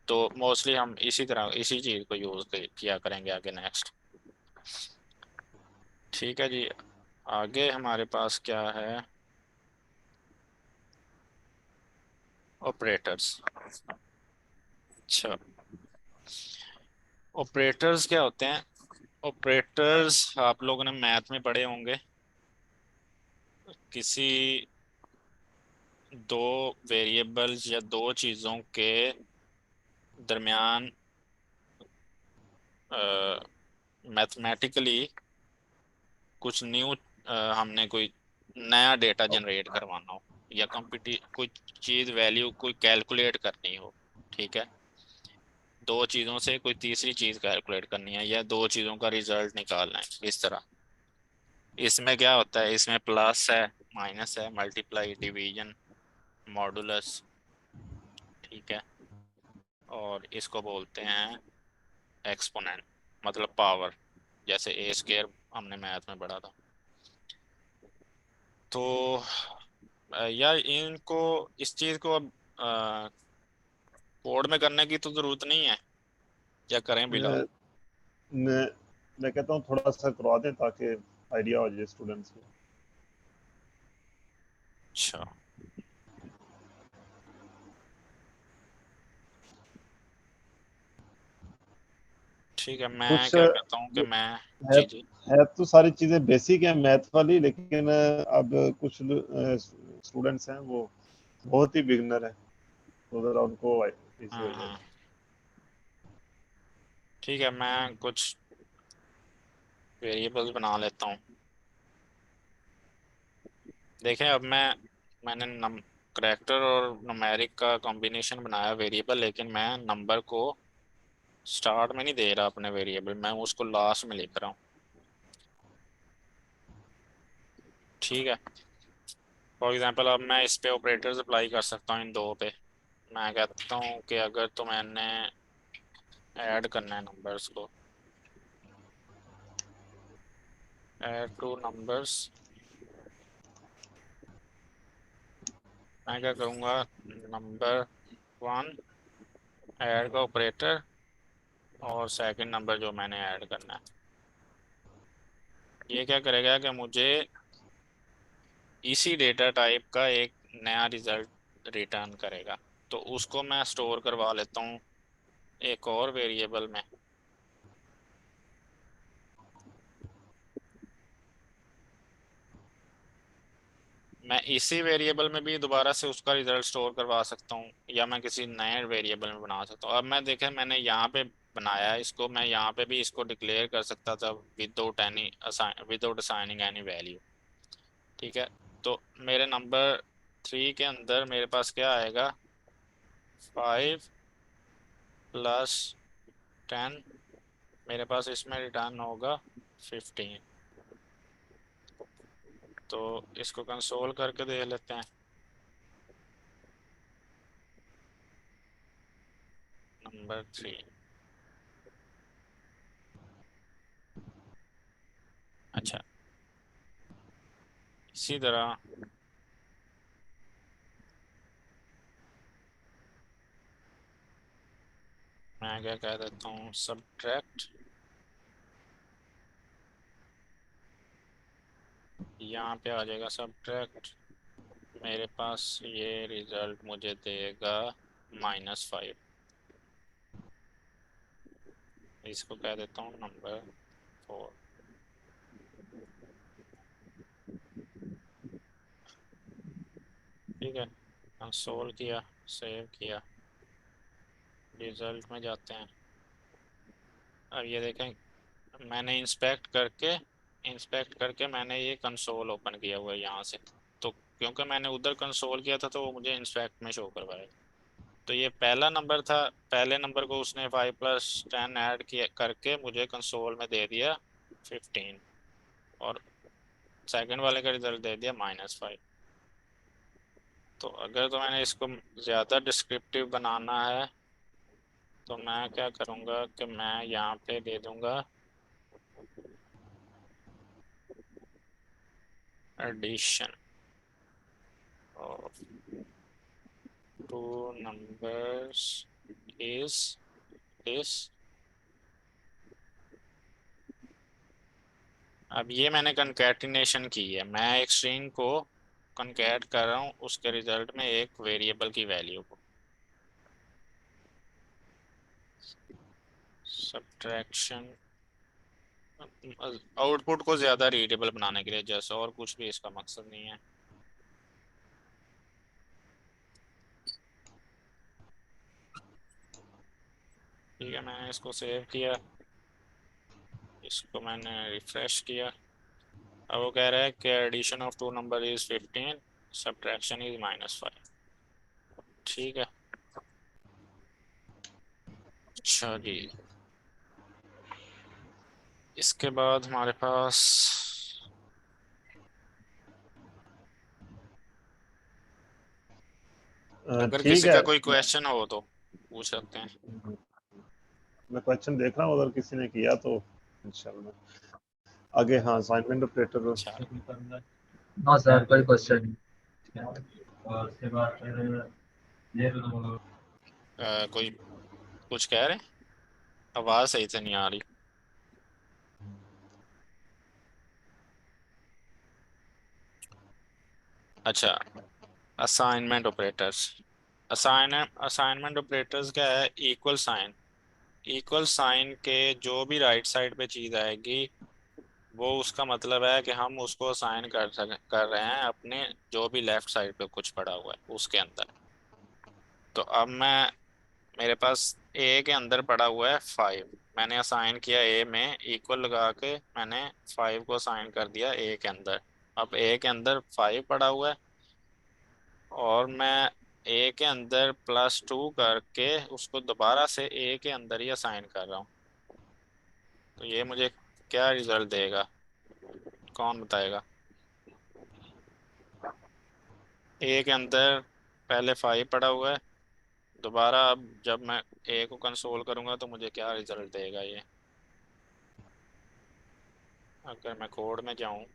तो मोस्टली हम इसी तरह इसी चीज को यूज किया करेंगे आगे नेक्स्ट। ठीक है जी। आगे हमारे पास क्या है? ऑपरेटर्स। अच्छा, ऑपरेटर्स क्या होते हैं? ऑपरेटर्स आप लोगों ने मैथ में पढ़े होंगे। किसी दो वेरिएबल्स या दो चीज़ों के दरमियान मैथमेटिकली कुछ न्यू, हमने कोई नया डेटा जनरेट करवाना हो, या कंपिटी कोई चीज़ वैल्यू कोई कैलकुलेट करनी हो, ठीक है। दो चीज़ों से कोई तीसरी चीज़ कैलकुलेट करनी है या दो चीज़ों का रिजल्ट निकालना है, इस तरह। इसमें क्या होता है, इसमें प्लस है, माइनस है, मल्टीप्लाई, डिवीजन, मॉडुलस, ठीक है। और इसको बोलते हैं एक्सपोनेंट, मतलब पावर, जैसे ए स्केयर हमने मैथ में पढ़ा था। तो यार इनको, इस चीज़ को अब कोड में करने की तो ज़रूरत नहीं है, या करें बिला? मैं मैं मैं कहता हूँ थोड़ा सा करवा दें ताकि आइडिया हो जाए स्टूडेंट्स को। अच्छा, ठीक है, मैं कुछ क्या कहता हूँ कि मैं, है जी जी। है तो सारी चीजें बेसिक है मैथ वाली, लेकिन अब कुछ स्टूडेंट्स हैं वो बहुत ही बिगनर है, तो जरा उनको इजी हो हाँ जाएगा। हाँ, ठीक है, मैं कुछ वेरिएबल्स बना लेता हूँ। देखें, अब मैंने नम करेक्टर और न्यूमेरिक का कॉम्बिनेशन बनाया वेरिएबल, लेकिन मैं नंबर को स्टार्ट में नहीं दे रहा अपने वेरिएबल, मैं उसको लास्ट में लिख रहा हूँ, ठीक है। फॉर एग्जांपल अब मैं इस पे ऑपरेटर्स अप्लाई कर सकता हूँ इन दो पे। मैं कहता हूँ कि अगर तो मैंने ऐड करना है नंबर्स को, ऐड टू नंबर्स, मैं क्या करूँगा, नंबर वन, ऐड का ऑपरेटर, और सेकंड नंबर जो मैंने ऐड करना है, ये क्या करेगा कि मुझे इसी डेटा टाइप का एक नया रिजल्ट रिटर्न करेगा। तो उसको मैं स्टोर करवा लेता हूँ एक और वेरिएबल में। मैं इसी वेरिएबल में भी दोबारा से उसका रिजल्ट स्टोर करवा सकता हूँ, या मैं किसी नए वेरिएबल में बना सकता हूँ। अब मैं देखें, मैंने यहाँ पे बनाया है इसको, मैं यहाँ पे भी इसको डिक्लेयर कर सकता था विदाउट असाइनिंग एनी वैल्यू। ठीक है। तो मेरे नंबर 3 के अंदर मेरे पास क्या आएगा, 5 + 10। मेरे पास इसमें रिटर्न होगा 15। तो इसको कंसोल करके देख लेते हैं। नंबर 3। अच्छा, इसी तरह मैं क्या कह देता हूँ, सब्ट्रैक्ट। यहाँ पे आ जाएगा सब्ट्रैक्ट। मेरे पास ये रिजल्ट मुझे देगा -5। इसको कह देता हूँ नंबर 4। ठीक है, कंसोल किया, सेव किया, रिजल्ट में जाते हैं। अब ये देखें, मैंने इंस्पेक्ट करके मैंने ये कंसोल ओपन किया हुआ है यहाँ से। तो क्योंकि मैंने उधर कंसोल किया था तो वो मुझे इंस्पेक्ट में शो करवाया। तो ये पहला नंबर था, पहले नंबर को उसने 5 + 10 ऐड किया करके मुझे कंसोल में दे दिया 15, और सेकंड वाले का रिजल्ट दे दिया -5। तो अगर तो मैंने इसको ज़्यादा डिस्क्रिप्टिव बनाना है तो मैं क्या करूँगा कि मैं यहाँ पे दे दूँगा addition of 2 numbers is this। अब ये मैंने कंकैटिनेशन की है, मैं एक स्ट्रिंग को कंकैट कर रहा हूँ उसके रिजल्ट में एक वेरिएबल की वैल्यू को। सब्ट्रैक्शन आउटपुट को ज़्यादा रीडेबल बनाने के लिए, जैसा, और कुछ भी इसका मकसद नहीं है। ठीक है, मैंने इसको सेव किया, इसको मैंने रिफ्रेश किया। अब वो कह रहा है कि addition of 2 number is 15, subtraction is -5। ठीक है। अच्छा जी, इसके बाद हमारे पास, अगर ठीक किसी है। का कोई क्वेश्चन हो तो पूछ सकते हैं। मैं क्वेश्चन देख रहा हूँ, अगर किसी ने किया तो इंशाल्लाह आगे। हाँ, असाइनमेंट ऑपरेटर। अच्छा, हाँ सर, कोई क्वेश्चन और उसके बाद फिर ये कोई कुछ कह रहे हैं, आवाज़ सही से नहीं आ रही। अच्छा, असाइनमेंट ऑपरेटर्स। असाइनमेंट ऑपरेटर्स क्या है, इक्वल साइन के जो भी राइट साइड पे चीज़ आएगी वो उसका मतलब है कि हम उसको असाइन कर रहे हैं अपने जो भी लेफ्ट साइड पे कुछ पड़ा हुआ है उसके अंदर। तो अब मेरे पास ए के अंदर पड़ा हुआ है 5, मैंने असाइन किया ए में, इक्वल लगा के मैंने 5 को असाइन कर दिया ए के अंदर। अब ए के अंदर 5 पड़ा हुआ है, और मैं ए के अंदर +2 करके उसको दोबारा से ए के अंदर ही असाइन कर रहा हूँ। तो ये मुझे क्या रिजल्ट देगा, कौन बताएगा। ए के अंदर पहले 5 पड़ा हुआ है, दोबारा अब जब मैं ए को कंसोल करूंगा तो मुझे क्या रिजल्ट देगा ये। अगर मैं कोड में जाऊं,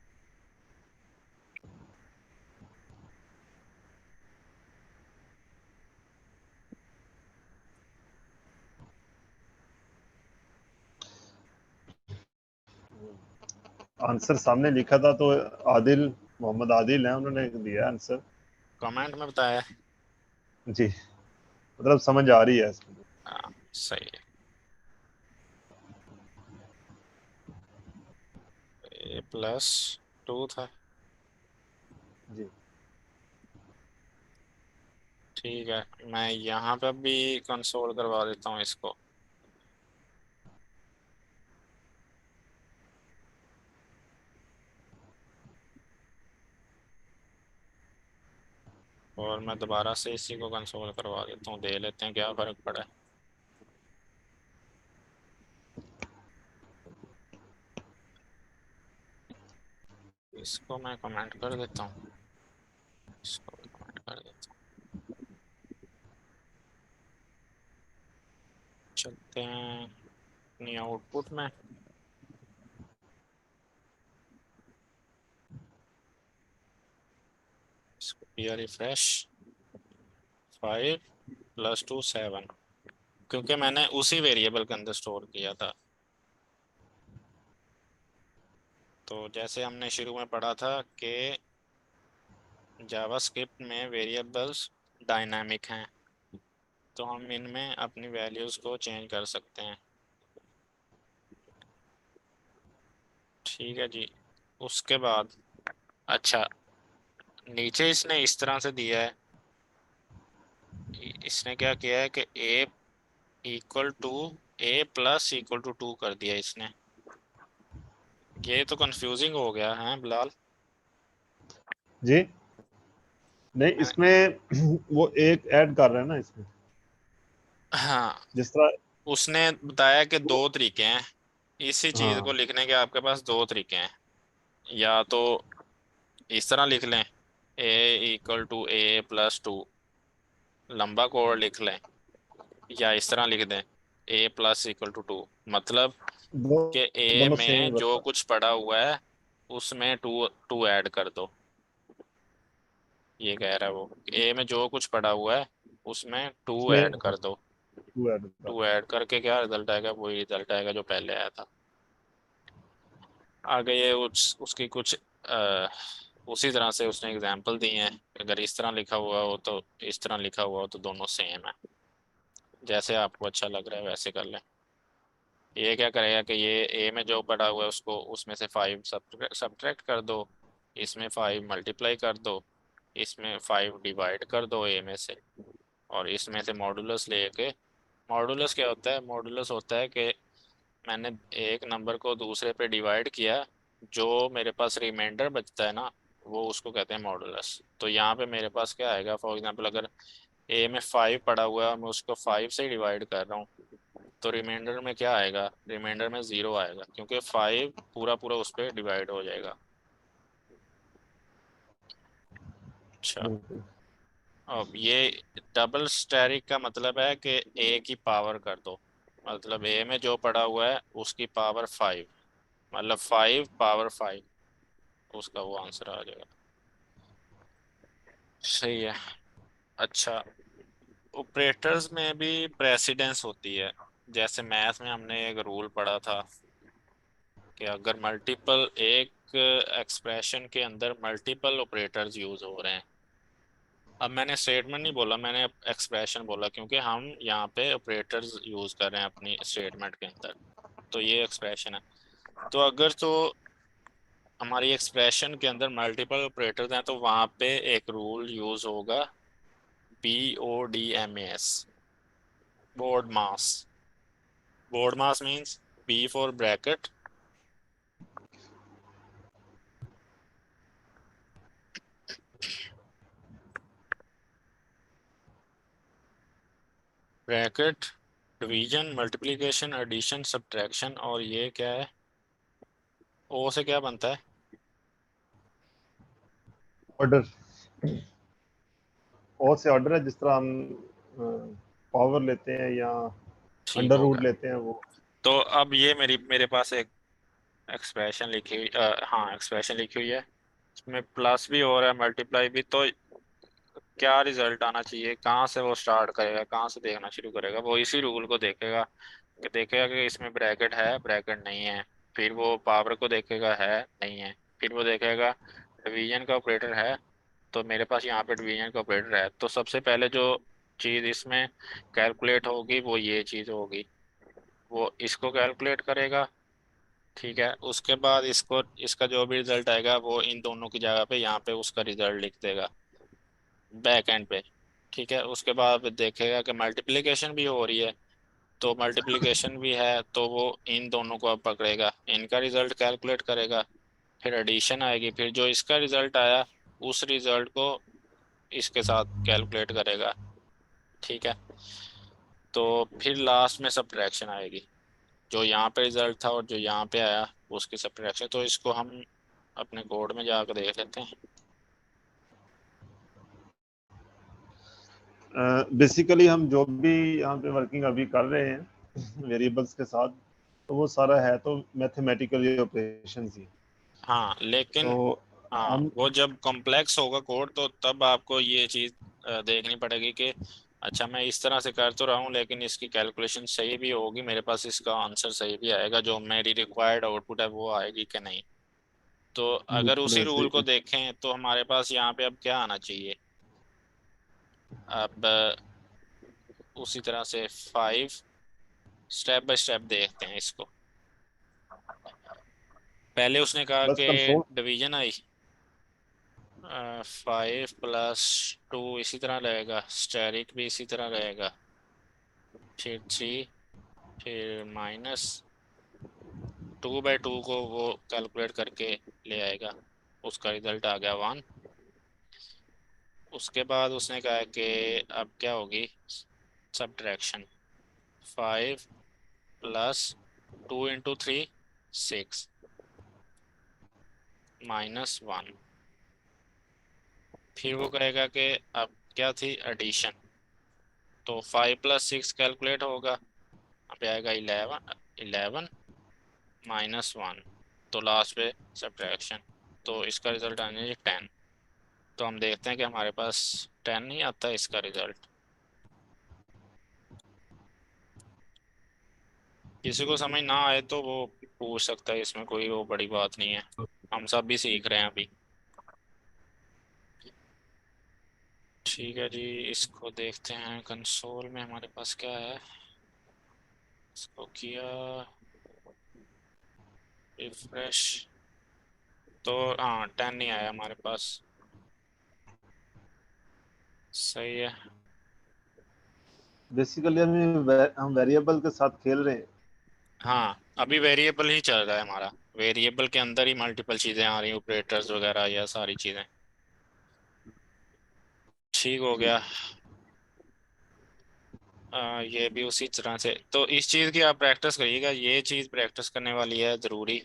आंसर सामने लिखा था तो आदिल, मोहम्मद आदिल है, उन्होंने दिया आंसर। कमेंट में बताया है। जी, मतलब समझ आ रही है इसमें। हाँ सही है। A+2 था। जी ठीक है, मैं यहाँ पे भी कंसोल करवा देता हूँ इसको। और मैं दोबारा से इसी को कंसोल करवा देता हूँ, दे लेते हैं क्या फर्क पड़ा है। इसको मैं कमेंट कर देता हूँ, इसको भी कमेंट कर देता हूँ। चलते हैं अपनी आउटपुट में। इसको किया रिफ्रेश। 5 + 2 7, क्योंकि मैंने उसी वेरिएबल के अंदर स्टोर किया था। तो जैसे हमने शुरू में पढ़ा था कि जावास्क्रिप्ट में वेरिएबल्स डायनामिक हैं, तो हम इनमें अपनी वैल्यूज़ को चेंज कर सकते हैं। ठीक है जी। उसके बाद अच्छा, नीचे इसने इस तरह से दिया है, इसने क्या किया है कि A+2 कर दिया इसने। ये तो कंफ्यूजिंग हो गया है बिलाल। जी, नहीं मैं इसमें वो एक ऐड कर रहे हैं ना इसमें, हाँ, जिस तरह उसने बताया कि वो, दो तरीके हैं इसी चीज को हाँ लिखने के, आपके पास दो तरीके हैं। या तो इस तरह लिख लें, A=A+2, लंबा कोड लिख लें, या इस तरह लिख दें A+=2, मतलब दो कि ए दोनों सेम ही में जो बता। कुछ पड़ा हुआ है उसमें टू टू ऐड कर दो। ये कह रहा है वो, ए में जो कुछ पड़ा हुआ है उसमें टू उसमें ऐड हाँ कर दो। टू ऐड होता। टू ऐड करके क्या रिजल्ट आएगा, वही रिजल्ट आएगा जो पहले आया था। आगे ये उसकी कुछ उसी तरह से उसने एग्जाम्पल दी हैं। अगर इस तरह लिखा हुआ हो तो इस तरह लिखा हुआ हो, तो दोनों सेम है। जैसे आपको अच्छा लग रहा है वैसे कर लें। ये क्या करेगा कि ये ए में जो पड़ा हुआ है उसको उसमें से 5 सब्ट्रैक्ट कर दो, इसमें 5 मल्टीप्लाई कर दो, इसमें 5 डिवाइड कर दो ए में से, और इसमें से मॉडुलस लेके। मॉडुलस क्या होता है? मॉडुलस होता है कि मैंने एक नंबर को दूसरे पे डिवाइड किया, जो मेरे पास रिमाइंडर बचता है ना, वो उसको कहते हैं मॉडुलस। तो यहाँ पे मेरे पास क्या आएगा, फॉर एग्जांपल अगर ए में 5 पड़ा हुआ है, मैं उसको 5 से डिवाइड कर रहा हूँ, तो रिमाइंडर में क्या आएगा? रिमाइंडर में 0 आएगा, क्योंकि 5 पूरा पूरा उस पर डिवाइड हो जाएगा। अच्छा, बिल्कुल। अब ये डबल स्टैरिक का मतलब है कि ए की पावर कर दो, मतलब ए में जो पड़ा हुआ है उसकी पावर 5, मतलब 5 × 5, उसका वो आंसर आ जाएगा। सही है। अच्छा, ऑपरेटर्स में भी प्रेसिडेंस होती है। जैसे मैथ में हमने एक रूल पढ़ा था कि अगर मल्टीपल एक एक्सप्रेशन के अंदर मल्टीपल ऑपरेटर्स यूज हो रहे हैं। अब मैंने स्टेटमेंट नहीं बोला, मैंने एक्सप्रेशन बोला, क्योंकि हम यहाँ पे ऑपरेटर्स यूज कर रहे हैं अपनी स्टेटमेंट के अंदर। तो ये एक्सप्रेशन है। तो अगर तो हमारी एक्सप्रेशन के अंदर मल्टीपल ऑपरेटर्स हैं, तो वहाँ पे एक रूल यूज होगा, BODMAS, BODMAS. BODMAS means B for bracket, bracket division, multiplication, addition, subtraction, और ये क्या है, ओ से क्या बनता है? ऑर्डर, ओ से ऑर्डर है, जिस तरह हम पावर लेते हैं या ठीक अंडर हो रूट गया। लेते हैं वो। तो अब ये मेरे पास एक एक्सप्रेशन लिखी हुई, हाँ एक्सप्रेशन लिखी हुई है, इसमें प्लस भी हो रहा है मल्टीप्लाई भी। तो क्या रिजल्ट आना चाहिए, कहाँ से वो स्टार्ट करेगा, कहाँ से देखना शुरू करेगा? वो इसी रूल को देखेगा, कि देखेगा कि इसमें ब्रैकेट है, ब्रैकेट नहीं है। फिर वो पावर को देखेगा, है नहीं है। फिर वो देखेगा डिवीजन का ऑपरेटर है, तो मेरे पास यहाँ पे डिवीजन का ऑपरेटर है। तो सबसे पहले जो चीज़ इसमें कैलकुलेट होगी वो ये चीज़ होगी, वो इसको कैलकुलेट करेगा। ठीक है, उसके बाद इसको, इसका जो भी रिजल्ट आएगा वो इन दोनों की जगह पे यहाँ पे उसका रिजल्ट लिख देगा बैक एंड पे। ठीक है, उसके बाद देखेगा कि मल्टीप्लिकेशन भी हो रही है, तो मल्टीप्लिकेशन भी है तो वो इन दोनों को अब पकड़ेगा, इनका रिजल्ट कैलकुलेट करेगा। फिर एडिशन आएगी, फिर जो इसका रिजल्ट आया उस रिजल्ट को इसके साथ कैलकुलेट करेगा। ठीक है, तो फिर लास्ट में सब्ट्रैक्शन आएगी, जो यहाँ पे रिजल्ट था और जो यहाँ पे आया उसकी सब्ट्रैक्शन। तो इसको हम अपने कोड में जाकर देख लेते हैं। बेसिकली हम जो भी यहाँ पे वर्किंग अभी कर रहे हैं वेरिएबल्स के साथ, तो वो सारा है तो मैथमेटिकल ऑपरेशन ही। हाँ लेकिन, तो हाँ हम वो जब कॉम्प्लेक्स होगा कोड तो तब आपको ये चीज़ देखनी पड़ेगी कि अच्छा मैं इस तरह से कर तो रहा हूँ लेकिन इसकी कैलकुलेशन सही भी होगी, मेरे पास इसका आंसर सही भी आएगा, जो मेरी रिक्वायर्ड आउटपुट है वो आएगी कि नहीं। तो अगर बिल्कुल उसी ऐसे रूल को देखें तो हमारे पास यहाँ पे अब क्या आना चाहिए। अब उसी तरह से 5 स्टेप बाय स्टेप देखते हैं इसको। पहले उसने कहा बस कि कंसोल। डिवीजन आई, 5 + 2 इसी तरह रहेगा, स्टेरिक भी इसी तरह रहेगा, फिर 3, फिर -2/2 को वो कैलकुलेट करके ले आएगा, उसका रिजल्ट आ गया 1। उसके बाद उसने कहा कि अब क्या होगी सब्ट्रैक्शन, 5 + 2 × 3 6 -1। फिर वो कहेगा कि अब क्या थी एडिशन, तो 5 + 6 कैलकुलेट होगा, यहाँ पे आएगा 11, 11 -1, तो लास्ट पे सब्ट्रैक्शन, तो इसका रिजल्ट आना चाहिए 10। तो हम देखते हैं कि हमारे पास 10 नहीं आता इसका रिजल्ट। किसी को समझ ना आए तो वो पूछ सकता है, इसमें कोई वो बड़ी बात नहीं है, हम सब भी सीख रहे हैं अभी। ठीक है जी, इसको देखते हैं कंसोल में हमारे पास क्या है। इसको किया रिफ्रेश, तो हाँ 10 नहीं आया हमारे पास, सही है। बेसिकली हम वेरिएबल के साथ खेल रहे हैं। हाँ अभी वेरिएबल ही चल रहा है हमारा, वेरिएबल के अंदर ही मल्टीपल चीज़ें आ रही, ऑपरेटर्स वगैरह या सारी चीज़ें। ठीक हो गया। ये भी उसी तरह से, तो इस चीज़ की आप प्रैक्टिस करिएगा, ये चीज़ प्रैक्टिस करने वाली है ज़रूरी,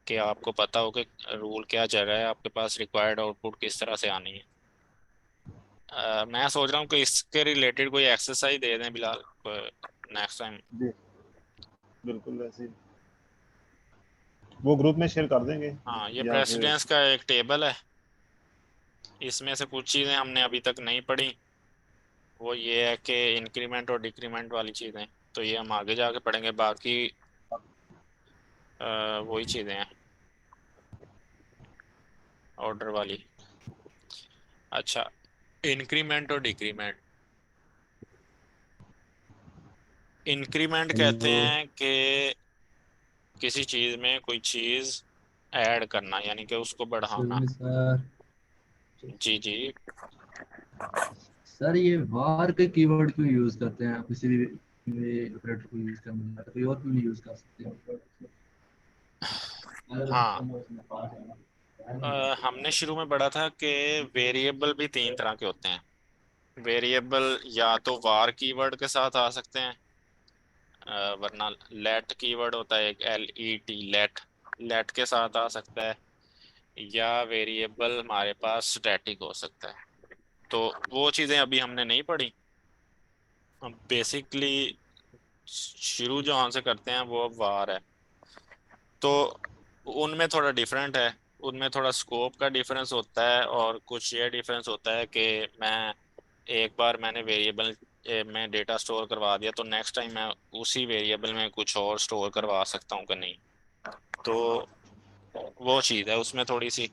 कि आपको पता हो कि रूल क्या चल रहा है, आपके पास रिक्वायर्ड आउटपुट किस तरह से आनी है। मैं सोच रहा हूँ कि इसके रिलेटेड कोई एक्सरसाइज दे दें बिलाल नेक्स्ट टाइम। जी बिल्कुल वैसे ही। वो ग्रुप में शेयर कर देंगे हाँ ये या फिर। प्रेसिडेंस का एक टेबल है, इसमें से कुछ चीज़ें हमने अभी तक नहीं पढ़ी, वो ये है कि इंक्रीमेंट और डिक्रीमेंट वाली चीज़ें, तो ये हम आगे जाके पढ़ेंगे, बाकी वही चीज़ें हैं ऑर्डर वाली। अच्छा, इंक्रीमेंट और डिक्रीमेंट। इंक्रीमेंट कहते हेलो। हैं कि किसी चीज़ में कोई चीज़ ऐड करना, यानी कि उसको बढ़ाना। सुनिए सर। जी जी। सर ये वार के कीवर्ड क्यों यूज करते हैं, आप किसी भी ऑपरेटर को यूज करना है तो कोई और क्यों नहीं यूज कर सकते? हाँ हमने शुरू में पढ़ा था कि वेरिएबल भी 3 तरह के होते हैं। वेरिएबल या तो वार कीवर्ड के साथ आ सकते हैं, वरना लेट कीवर्ड होता है एक, LET लेट, लेट के साथ आ सकता है, या वेरिएबल हमारे पास स्टैटिक हो सकता है। तो वो चीज़ें अभी हमने नहीं पढ़ी, हम बेसिकली शुरू जो हमसे करते हैं वो अब वार है। तो उनमें थोड़ा डिफरेंट है, उनमें थोड़ा स्कोप का डिफरेंस होता है, और कुछ ये डिफरेंस होता है कि मैं एक बार मैंने वेरिएबल में डेटा स्टोर करवा दिया तो नेक्स्ट टाइम मैं उसी वेरिएबल में कुछ और स्टोर करवा सकता हूँ कि नहीं। तो वो चीज़ है उसमें थोड़ी सी।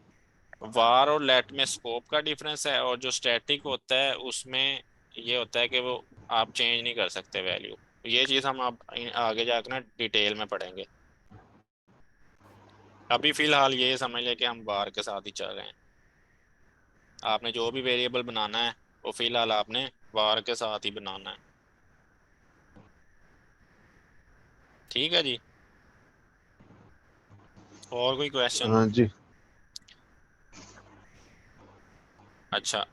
वार और लेट में स्कोप का डिफरेंस है, और जो स्टैटिक होता है उसमें ये होता है कि वो आप चेंज नहीं कर सकते वैल्यू। ये चीज़ हम आप आगे जाकर ना डिटेल में पढ़ेंगे। अभी फिलहाल ये समझ लें कि हम बार के साथ ही चल रहे हैं। आपने जो भी वेरिएबल बनाना है वो फिलहाल आपने बार के साथ ही बनाना है। ठीक है जी। और कोई क्वेश्चन? हाँ जी। अच्छा,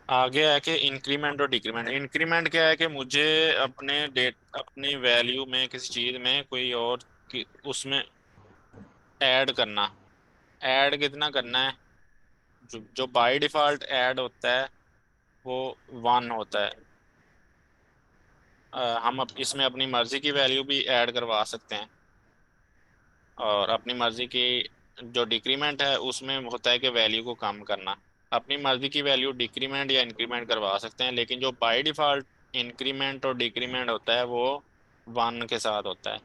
आगे है कि इंक्रीमेंट और डिक्रीमेंट। इंक्रीमेंट क्या है कि मुझे अपने डेट अपनी वैल्यू में किसी चीज़ में कोई और उसमें ऐड करना। ऐड कितना करना है? जो बाय डिफॉल्ट ऐड होता है वो 1 होता है। हम इसमें अपनी मर्जी की वैल्यू भी ऐड करवा सकते हैं, और अपनी मर्जी की जो डिक्रीमेंट है उसमें होता है कि वैल्यू को कम करना। अपनी मर्जी की वैल्यू डिक्रीमेंट या इंक्रीमेंट करवा सकते हैं, लेकिन जो बाय डिफॉल्ट इंक्रीमेंट और डिक्रीमेंट होता है वो 1 के साथ होता है।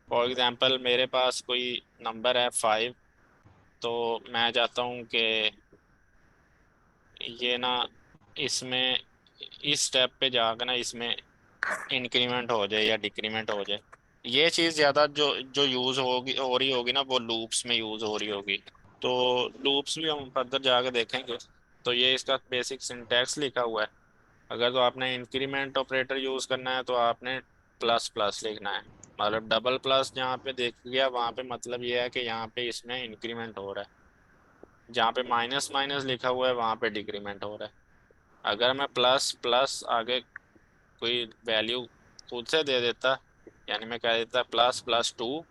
फॉर एग्जांपल मेरे पास कोई नंबर है 5, तो मैं चाहता हूँ कि ये ना इसमें इस स्टेप पे जाकर ना इसमें इंक्रीमेंट हो जाए या डिक्रीमेंट हो जाए। ये चीज़ ज़्यादा जो जो यूज़ होगी हो रही होगी ना वो लूप्स में यूज़ हो रही होगी। तो लूप्स भी हम फर्दर जाके देखेंगे। तो ये इसका बेसिक सिंटैक्स लिखा हुआ है। अगर तो आपने इंक्रीमेंट ऑपरेटर यूज़ करना है तो आपने प्लस प्लस लिखना है। मतलब डबल प्लस जहाँ पे देख गया वहाँ पे मतलब ये है कि यहाँ पे इसमें इंक्रीमेंट हो रहा है। जहाँ पे माइनस माइनस लिखा हुआ है वहाँ पे डिक्रीमेंट हो रहा है। अगर मैं प्लस प्लस आगे कोई वैल्यू खुद से दे देता, यानी मैं कह देता ++2।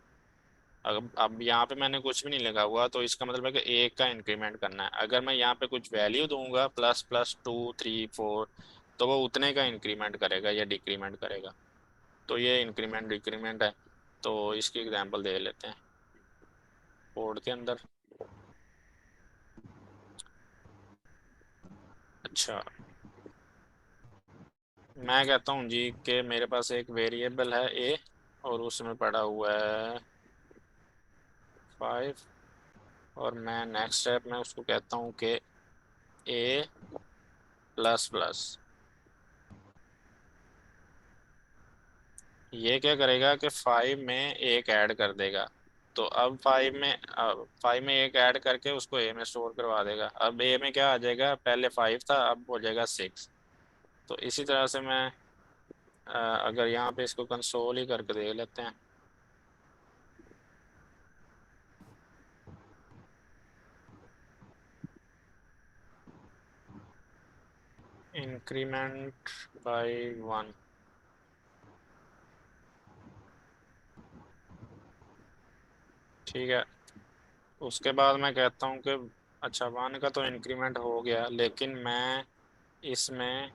अब यहाँ पे मैंने कुछ भी नहीं लिखा हुआ, तो इसका मतलब है कि एक का इंक्रीमेंट करना है। अगर मैं यहाँ पे कुछ वैल्यू दूंगा ++2 3 4, तो वो उतने का इंक्रीमेंट करेगा या डिक्रीमेंट करेगा। तो ये इंक्रीमेंट डिक्रीमेंट है। तो इसकी एग्जांपल दे लेते हैं कोड के अंदर। अच्छा, मैं कहता हूँ जी कि मेरे पास एक वेरिएबल है ए, और उसमें पड़ा हुआ है 5, और मैं नेक्स्ट स्टेप में उसको कहता हूँ कि ए प्लस प्लस। ये क्या करेगा कि 5 में एक ऐड कर देगा। तो अब 5 में एक ऐड करके उसको ए में स्टोर करवा देगा। अब ए में क्या आ जाएगा, पहले 5 था अब हो जाएगा 6। तो इसी तरह से मैं अगर यहाँ पे इसको कंसोल ही करके देख लेते हैं। Increment by 1। ठीक है। उसके बाद मैं कहता हूँ कि अच्छा 1 का तो इंक्रीमेंट हो गया, लेकिन मैं इसमें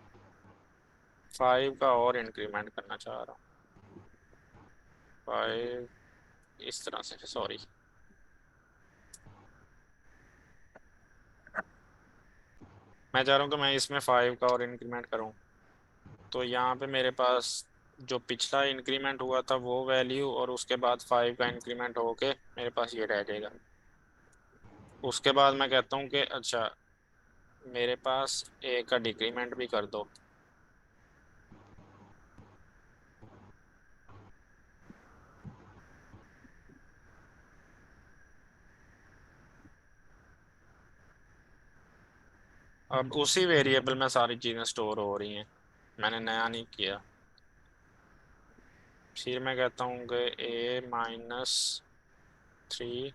5 का और इंक्रीमेंट करना चाह रहा हूँ। 5 इस तरह से, सॉरी। मैं चाह रहा हूँ कि मैं इसमें 5 का और इंक्रीमेंट करूँ। तो यहाँ पे मेरे पास जो पिछला इंक्रीमेंट हुआ था वो वैल्यू, और उसके बाद 5 का इंक्रीमेंट होके मेरे पास ये रह जाएगा। उसके बाद मैं कहता हूँ कि अच्छा मेरे पास ए का डिक्रीमेंट भी कर दो। अब उसी वेरिएबल में सारी चीज़ें स्टोर हो रही हैं, मैंने नया नहीं किया। फिर मैं कहता हूँ कि A-3।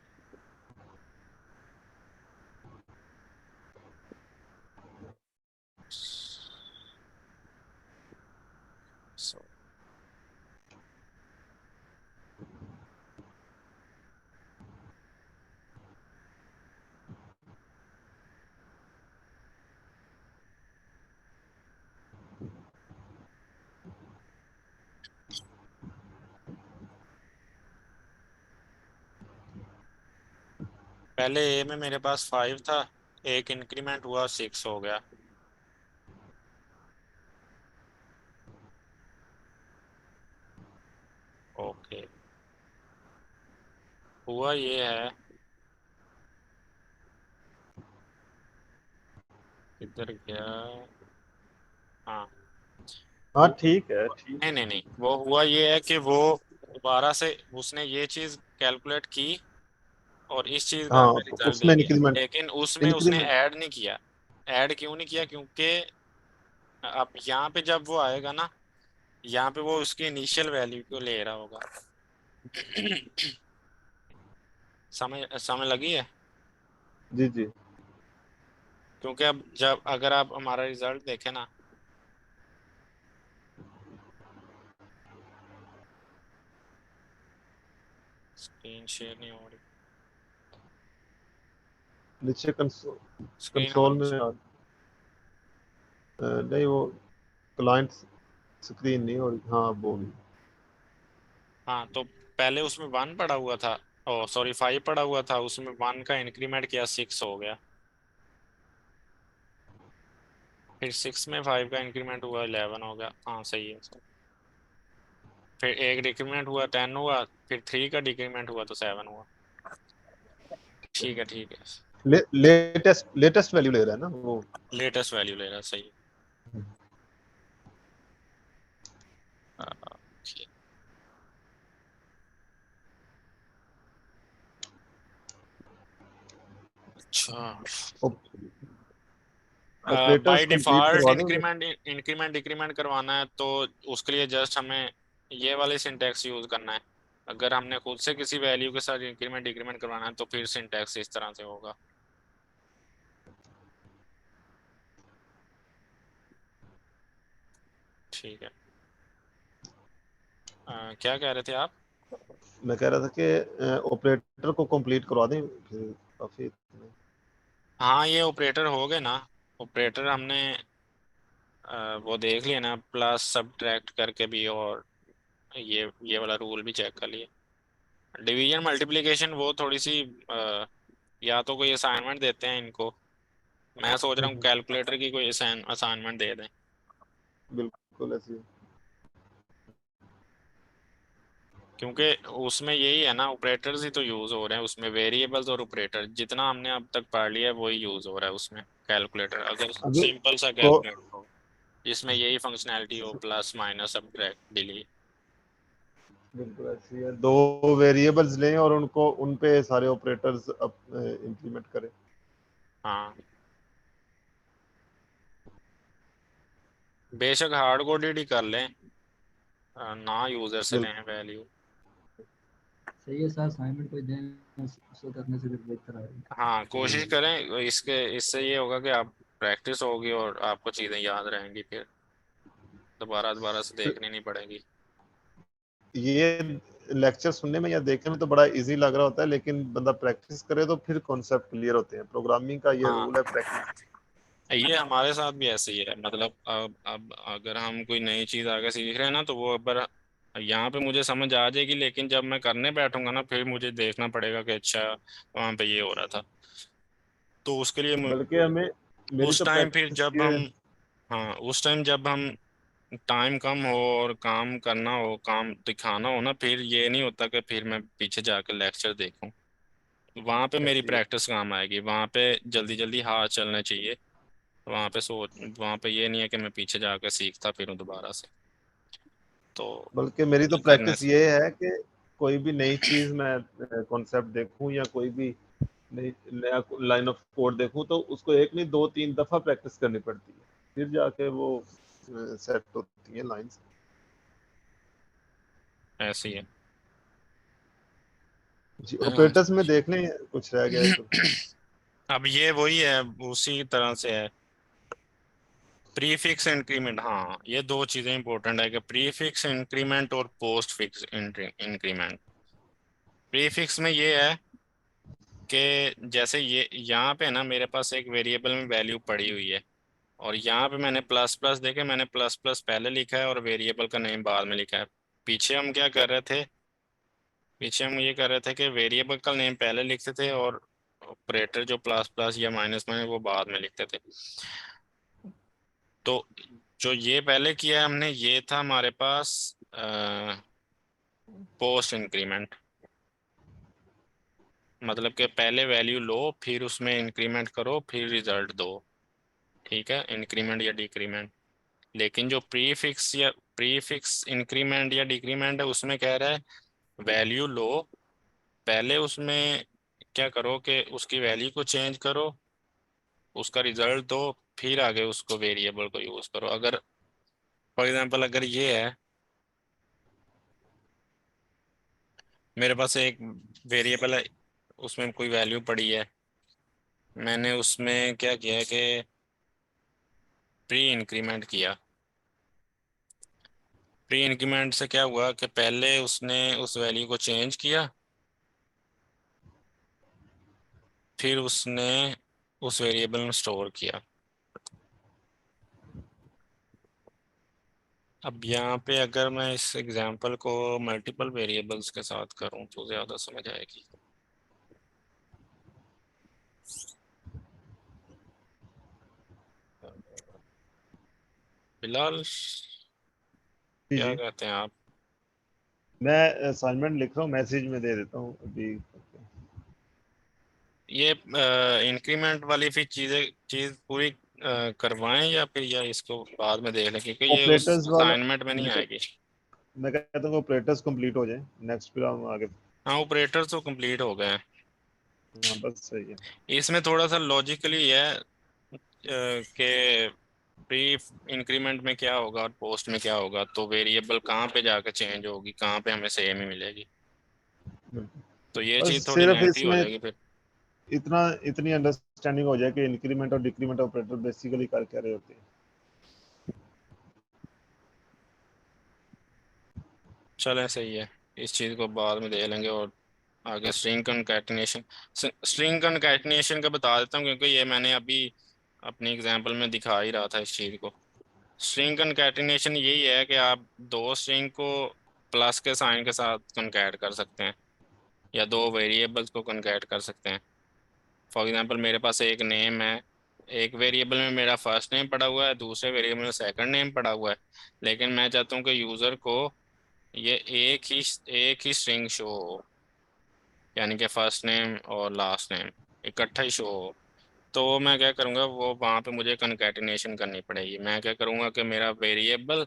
पहले ए में मेरे पास 5 था, एक इंक्रीमेंट हुआ 6 हो गया। ओके, हुआ ये है, इधर गया। हाँ हाँ ठीक है, ठीक नहीं है। नहीं नहीं, वो हुआ ये है कि वो दोबारा से उसने ये चीज कैलकुलेट की और इस चीज का हाँ हमें तो रिजल्ट दे उसमें दिया, इंक्रीमेंट, लेकिन उसमें उसने इंक्रीमेंट। ऐड नहीं किया। ऐड क्यों नहीं किया? क्योंकि अब यहाँ पे जब वो आएगा ना, यहाँ पे वो उसकी इनिशियल वैल्यू को ले रहा होगा। समझ समझ लगी है? जी जी। क्योंकि अब जब अगर आप हमारा रिजल्ट देखें ना, स्क्रीन शेयर नहीं हो रही, नीचे कंसोल, स्क्रीन कंसोल ऑन। में नहीं वो क्लाइंट स्क्रीन नहीं हो रही, हाँ वो भी। हाँ तो पहले उसमें 1 पड़ा हुआ था, ओ सॉरी 5 पड़ा हुआ था, उसमें 1 का इंक्रीमेंट किया 6 हो गया, फिर 6 में 5 का इंक्रीमेंट हुआ 11 हो गया। हाँ सही है। फिर एक डिक्रीमेंट हुआ 10 हुआ, फिर 3 का डिक्रीमेंट हुआ तो 7 हुआ। ठीक है ठीक है। लेटेस्ट वैल्यू ले रहा है ना वो। लेटेस्ट वैल्यू ले रहा है, सही है। ठीक। अच्छा, बाय ऑपरेटर्स कंप्लीट डिफॉल्ट करवा देंगे। इंक्रीमेंट इंक्रीमेंट डिक्रीमेंट करवाना है तो उसके लिए जस्ट हमें ये वाले सिंटैक्स यूज करना है। अगर हमने खुद से किसी वैल्यू के साथ इंक्रीमेंट डिक्रीमेंट करवाना है तो फिर सिंटैक्स इस तरह से होगा। ठीक है। क्या कह रहे थे आप? मैं कह रहा था कि ऑपरेटर को कंप्लीट करवा दें फिर काफी। हाँ ये ऑपरेटर हो गए ना। ऑपरेटर हमने वो देख लिया ना, प्लस सब्ट्रैक्ट करके भी, और ये वाला रूल भी चेक कर लिए। डिवीजन मल्टीप्लिकेशन वो थोड़ी सी या तो कोई असाइनमेंट देते हैं इनको। मैं सोच रहा हूँ कैलकुलेटर की कोई असाइनमेंट दे दें, बिल्कुल ऐसे। क्योंकि उसमें यही है ना, ऑपरेटर्स ही तो यूज हो रहे हैं उसमें, वेरिएबल्स और ऑपरेटर जितना हमने अब तक पढ़ लिया है वही यूज हो रहा है उसमें। कैलकुलेटर अगर अभी सिंपल सा को कैलकुलेटर हो जिसमें यही फंक्शनैलिटी हो, प्लस माइनस सब्ट्रैक्ट डिलीट। बिल्कुल ऐसी है, दो वेरिएबल्स लें और उनको उन पे सारे ऑपरेटर्स इंप्लीमेंट करें। हाँ बेशक हार्ड कोडेड ही कर लें, ना यूजर से बिल्कुल। लें वैल्यू। सही है सर, असाइनमेंट कोई दें, उसको करने से फिर बेहतर आएगा। हाँ कोशिश करें, इसके इससे ये होगा कि आप प्रैक्टिस होगी और आपको चीज़ें याद रहेंगी, फिर दोबारा दोबारा से देखनी नहीं पड़ेगी। ये लेक्चर सुनने में या देखने में तो बड़ा इजी लग रहा होता है, लेकिन बंदा प्रैक्टिस करे तो फिर कॉन्सेप्ट क्लियर होते हैं। प्रोग्रामिंग का ये हाँ रूल है, प्रैक्टिस। ये हमारे साथ भी ऐसे ही है, मतलब अब अगर हम कोई नई चीज़ आगे सीख रहे हैं ना तो वो अगर यहाँ पे मुझे समझ आ जाएगी, लेकिन जब मैं करने बैठूंगा ना फिर मुझे देखना पड़ेगा कि अच्छा वहाँ पे ये हो रहा था। तो उसके लिए बल्कि हमें, मेरी उस तो टाइम फिर प्रैक्टिस जब ये। हम, हाँ उस टाइम जब हम टाइम कम हो और काम करना हो, काम दिखाना हो ना, फिर ये नहीं होता कि फिर मैं पीछे जाकर लेक्चर देखूं। वहां पे मेरी ऐसी है। प्रैक्टिस काम आएगी, वहां पे जल्दी जल्दी हाथ चलने चाहिए। वहां पे सोच, वहां पे ये नहीं है कि मैं पीछे जाकर सीखता फिरूं दोबारा से। तो बल्कि मेरी तो ये करने प्रैक्टिस से, ये है कि कोई भी नई चीज मैं कॉन्सेप्ट देखूं या कोई भी नई नया लाइन ऑफ कोड देखूं तो उसको एक नहीं दो तीन दफा प्रैक्टिस करनी पड़ती है, फिर जाके वो सेट होती है लाइंस। ऐसे ही है। जी, हाँ। ऑपरेटर्स में देखने कुछ रह गया है तो। अब ये वही है, उसी तरह से है। प्रीफिक्स इंक्रीमेंट, हाँ ये दो चीजें इंपॉर्टेंट है कि प्रीफिक्स इंक्रीमेंट और पोस्ट फिक्स इंक्रीमेंट। प्रीफिक्स में ये है कि जैसे ये यहाँ पे ना मेरे पास एक वेरिएबल में वैल्यू पड़ी हुई है, और यहाँ पे मैंने प्लस प्लस देखे, मैंने प्लस प्लस पहले लिखा है और वेरिएबल का नेम बाद में लिखा है। पीछे हम क्या कर रहे थे, पीछे हम ये कर रहे थे कि वेरिएबल का नेम पहले लिखते थे और ऑपरेटर जो प्लस प्लस या माइनस माइनस वो बाद में लिखते थे। तो जो ये पहले किया है हमने, ये था हमारे पास पोस्ट इंक्रीमेंट। मतलब कि पहले वैल्यू लो, फिर उसमें इंक्रीमेंट करो, फिर रिजल्ट दो। ठीक है, इंक्रीमेंट या डिक्रीमेंट। लेकिन जो प्रीफिक्स इंक्रीमेंट या डिक्रीमेंट है उसमें कह रहा है वैल्यू लो, पहले उसमें क्या करो कि उसकी वैल्यू को चेंज करो, उसका रिजल्ट दो, फिर आगे उसको वेरिएबल को यूज करो। अगर फॉर एग्जांपल अगर ये है, मेरे पास एक वेरिएबल है, उसमें कोई वैल्यू पड़ी है, मैंने उसमें क्या किया कि प्री इंक्रीमेंट किया। प्री इंक्रीमेंट से क्या हुआ कि पहले उसने उस वैल्यू को चेंज किया, फिर उसने उस वेरिएबल में स्टोर किया। अब यहाँ पे अगर मैं इस एग्जांपल को मल्टीपल वेरिएबल्स के साथ करूँ तो ज़्यादा समझ आएगी। बिलाल, जी क्या जी, कहते हैं आप? मैं असाइनमेंट लिख रहा हूँ, मैसेज में दे देता हूँ अभी। ये इंक्रीमेंट वाली फिर चीज़ पूरी करवाएं या फिर या इसको बाद में देख लें, क्योंकि ये उस ऑपरेटर्स वाला, असाइनमेंट में नहीं मैं आएगी। मैं कहता हूँ ऑपरेटर्स कंप्लीट हो जाए, नेक्स्ट फिर हम आगे। हाँ, ऑपरेटर तो कंप्लीट हो गए हैं। हाँ बस सही है। इसमें थोड़ा सा लॉजिकली है कि प्री इंक्रीमेंट में क्या होगा और पोस्ट में क्या होगा, तो वेरिएबल कहाँ पे जाकर चेंज होगी, कहाँ पे हमें सेम ही मिलेगी। बिल्कुल। तो ये बस चीज़ थोड़ी सिर्फ लेंथी हो इसमें जाएगी फिर। इतना इतनी अंडरस्टैंडिंग हो जाए कि इंक्रीमेंट और डिक्रीमेंट ऑपरेटर बेसिकली कर क्या रहे होते हैं। चलें, सही है, इस चीज़ को बाद में देख लेंगे। और आगे स्ट्रिंग कनकैटिनेशन, स्ट्रिंग कनकैटिनेशन का बता देता हूँ, क्योंकि ये मैंने अभी अपनी एग्जांपल में दिखा ही रहा था इस चीज़ को। स्ट्रिंग कनकैटिनेशन यही है कि आप दो स्ट्रिंग को प्लस के साइन के साथ कनकैट कर सकते हैं, या दो वेरिएबल्स को कनकैट कर सकते हैं। फॉर एग्जांपल मेरे पास एक नेम है, एक वेरिएबल में मेरा फर्स्ट नेम पड़ा हुआ है, दूसरे वेरिएबल में सेकंड नेम पड़ा हुआ है, लेकिन मैं चाहता हूँ कि यूज़र को ये एक ही स्ट्रिंग शो हो, यानी कि फर्स्ट नेम और लास्ट नेम इकट्ठा ही शो हो। तो मैं क्या करूँगा, वो वहाँ पे मुझे कनकैटिनेशन करनी पड़ेगी। मैं क्या करूँगा कि मेरा वेरिएबल,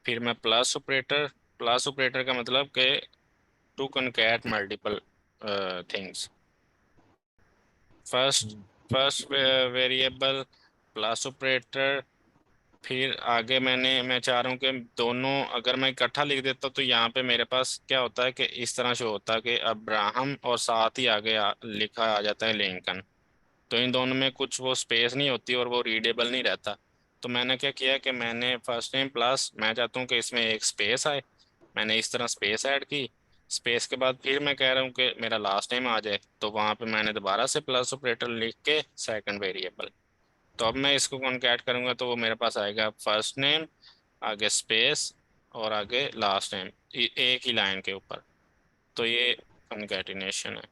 फिर मैं प्लस ऑपरेटर का मतलब कि to concat multiple things. First first variable plus operator, फिर आगे मैं चाह रहा हूँ कि दोनों अगर मैं इकट्ठा लिख देता तो यहाँ पे मेरे पास क्या होता है कि इस तरह से होता है कि अब्राहम और साथ ही आगे लिखा आ जाता है लिंकन। तो इन दोनों में कुछ वो स्पेस नहीं होती और वो रीडेबल नहीं रहता। तो मैंने क्या किया कि मैंने फर्स्ट नेम प्लस, मैं चाहता हूँ कि इसमें एक स्पेस आए, मैंने इस तरह स्पेस ऐड की। स्पेस के बाद फिर मैं कह रहा हूँ कि मेरा लास्ट नेम आ जाए, तो वहाँ पे मैंने दोबारा से प्लस ऑपरेटर लिख के सेकंड वेरिएबल। तो अब मैं इसको कॉन्कैट करूंगा तो वो मेरे पास आएगा फर्स्ट नेम, आगे स्पेस, और आगे लास्ट नेम, एक ही लाइन के ऊपर। तो ये कॉन्कैटिनेशन है।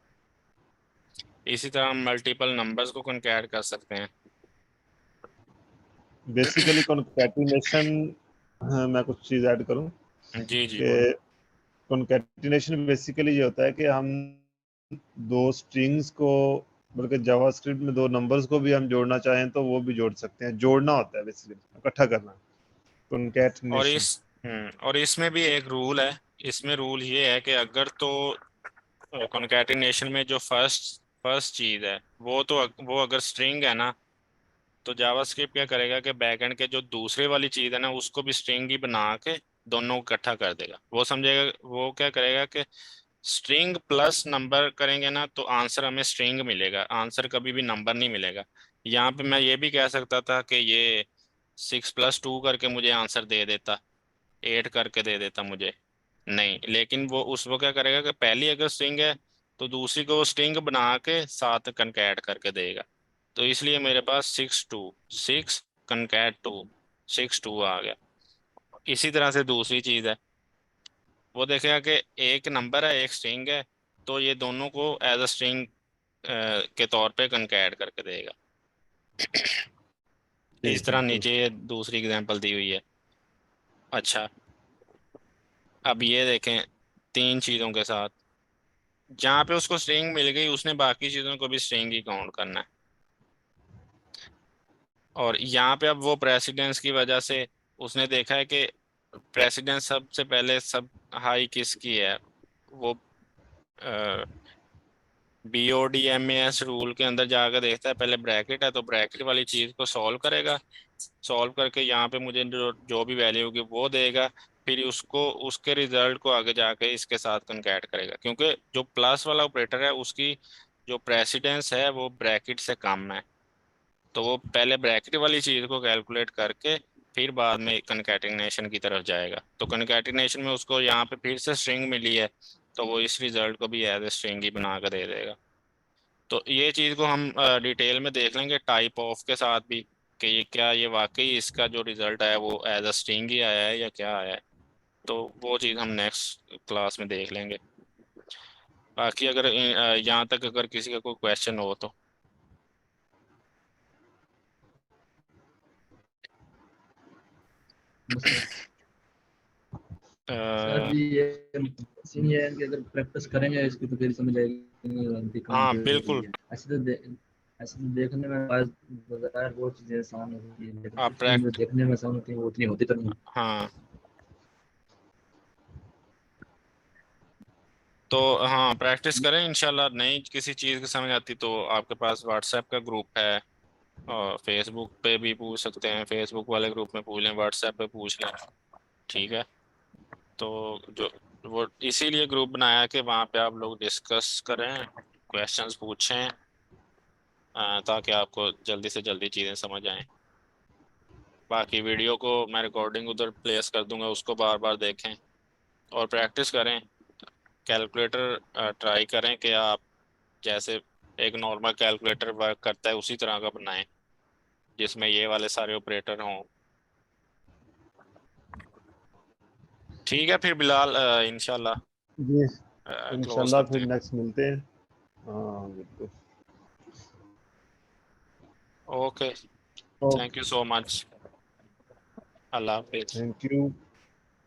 इसी तरह हम मल्टीपल नंबर्स को कॉन्कैट कर सकते हैं। बेसिकली कॉन्कैटिनेशन, मैं कुछ चीज ऐड करूं जी जी, कि बोलिए। कॉन्कैटिनेशन बेसिकली ये होता है कि हम दो स्ट्रिंग्स को, बल्कि जावास्क्रिप्ट में दो नंबर्स को भी हम जोड़ना चाहें तो वो भी जोड़ सकते हैं। जोड़ना होता है बेसिकली, इकट्ठा करना, और कॉन्कैटिनेशन। और इसमें भी एक रूल है। इसमें रूल ये है कि अगर तो कॉन्कैटिनेशन में जो फर्स्ट फर्स्ट चीज है वो अगर स्ट्रिंग है ना, तो जावास्क्रिप्ट क्या करेगा कि बैकएंड के जो दूसरे वाली चीज है ना उसको भी स्ट्रिंग ही बना के दोनों को इकट्ठा कर देगा। वो समझेगा, वो क्या करेगा कि स्ट्रिंग प्लस नंबर करेंगे ना तो आंसर हमें स्ट्रिंग मिलेगा, आंसर कभी भी नंबर नहीं मिलेगा। यहाँ पे मैं ये भी कह सकता था कि ये 6+2 करके मुझे आंसर दे देता, 8 करके दे देता मुझे। नहीं, लेकिन वो क्या करेगा कि पहली अगर स्ट्रिंग है तो दूसरी को वो स्ट्रिंग बना के साथ कनकैट करके देगा। तो इसलिए मेरे पास 6 आ गया। इसी तरह से दूसरी चीज है, वो देखेगा कि एक नंबर है एक स्ट्रिंग है, तो ये दोनों को एज अ स्ट्रिंग के तौर पे कनकैट करके देगा। जी इस तरह बिल्कुल। नीचे ये दूसरी एग्जांपल दी हुई है। अच्छा, अब ये देखें तीन चीजों के साथ, जहाँ पे उसको स्ट्रिंग मिल गई उसने बाकी चीजों को भी स्ट्रिंग ही काउंट करना है। और यहाँ पे अब वो प्रेसिडेंस की वजह से उसने देखा है कि प्रेसिडेंस सबसे पहले सब हाई किसकी है, वो BODMAS रूल के अंदर जाकर देखता है, पहले ब्रैकेट है तो ब्रैकेट वाली चीज को सॉल्व करेगा, सॉल्व करके यहाँ पे मुझे जो जो भी वैल्यू होगी वो देगा, फिर उसको उसके रिजल्ट को आगे जाके इसके साथ कंकैट करेगा, क्योंकि जो प्लस वाला ऑपरेटर है उसकी जो प्रेसिडेंस है वो ब्रैकेट से कम है, तो वो पहले ब्रैकेट वाली चीज को कैलकुलेट करके फिर बाद में कनकैटिनेशन की तरफ जाएगा। तो कनकैटिनेशन में उसको यहाँ पे फिर से स्ट्रिंग मिली है, तो वो इस रिजल्ट को भी एज ए स्ट्रिंग ही बना कर दे देगा। तो ये चीज को हम डिटेल में देख लेंगे टाइप ऑफ के साथ भी, कि ये क्या ये वाकई इसका जो रिजल्ट आया वो एज अ स्ट्रिंग ही आया है या क्या आया है। तो वो चीज हम नेक्स्ट क्लास में देख लेंगे। बाकी अगर यहाँ तक अगर किसी का कोई क्वेश्चन हो तो। सर अ, सर जी ये सीन ये है कि अगर प्रैक्टिस करेंगे इसकी तो फिर समझ आएगी कहाँ हाँ पे होती बिल्कुल। है। ऐसे तो देखने में बाजार वो चीजें आसान होती है, लेकिन आप कुछ चीजें जो प्रैक्ट देखने में आसान होती है वो उतनी होती तो नहीं। हाँ तो हाँ प्रैक्टिस करें इंशाल्लाह। नहीं किसी चीज़ की समझ आती तो आपके पास व्हाट्सएप का ग्रुप है, और फेसबुक पे भी पूछ सकते हैं, फेसबुक वाले ग्रुप में पूछ लें, व्हाट्सएप पे पूछ लें। ठीक है। तो जो वो इसीलिए ग्रुप बनाया कि वहाँ पे आप लोग डिस्कस करें, क्वेश्चंस पूछें, ताकि आपको जल्दी से जल्दी चीज़ें समझ आएं। बाकी वीडियो को मैं रिकॉर्डिंग उधर प्लेस कर दूंगा, उसको बार बार देखें और प्रैक्टिस करें। कैलकुलेटर ट्राई करें कि आप जैसे एक नॉर्मल कैलकुलेटर वर्क करता है उसी तरह का बनाएं, जिसमें ये वाले सारे ऑपरेटर हों। ठीक है फिर बिलाल, इंशाल्लाह जी क्लोज इंशाल्लाह करते फिर हैं। नेक्स्ट मिलते हैं। हाँ बिल्कुल। Okay. Okay thank you so much. Allah Hafiz. Thank you.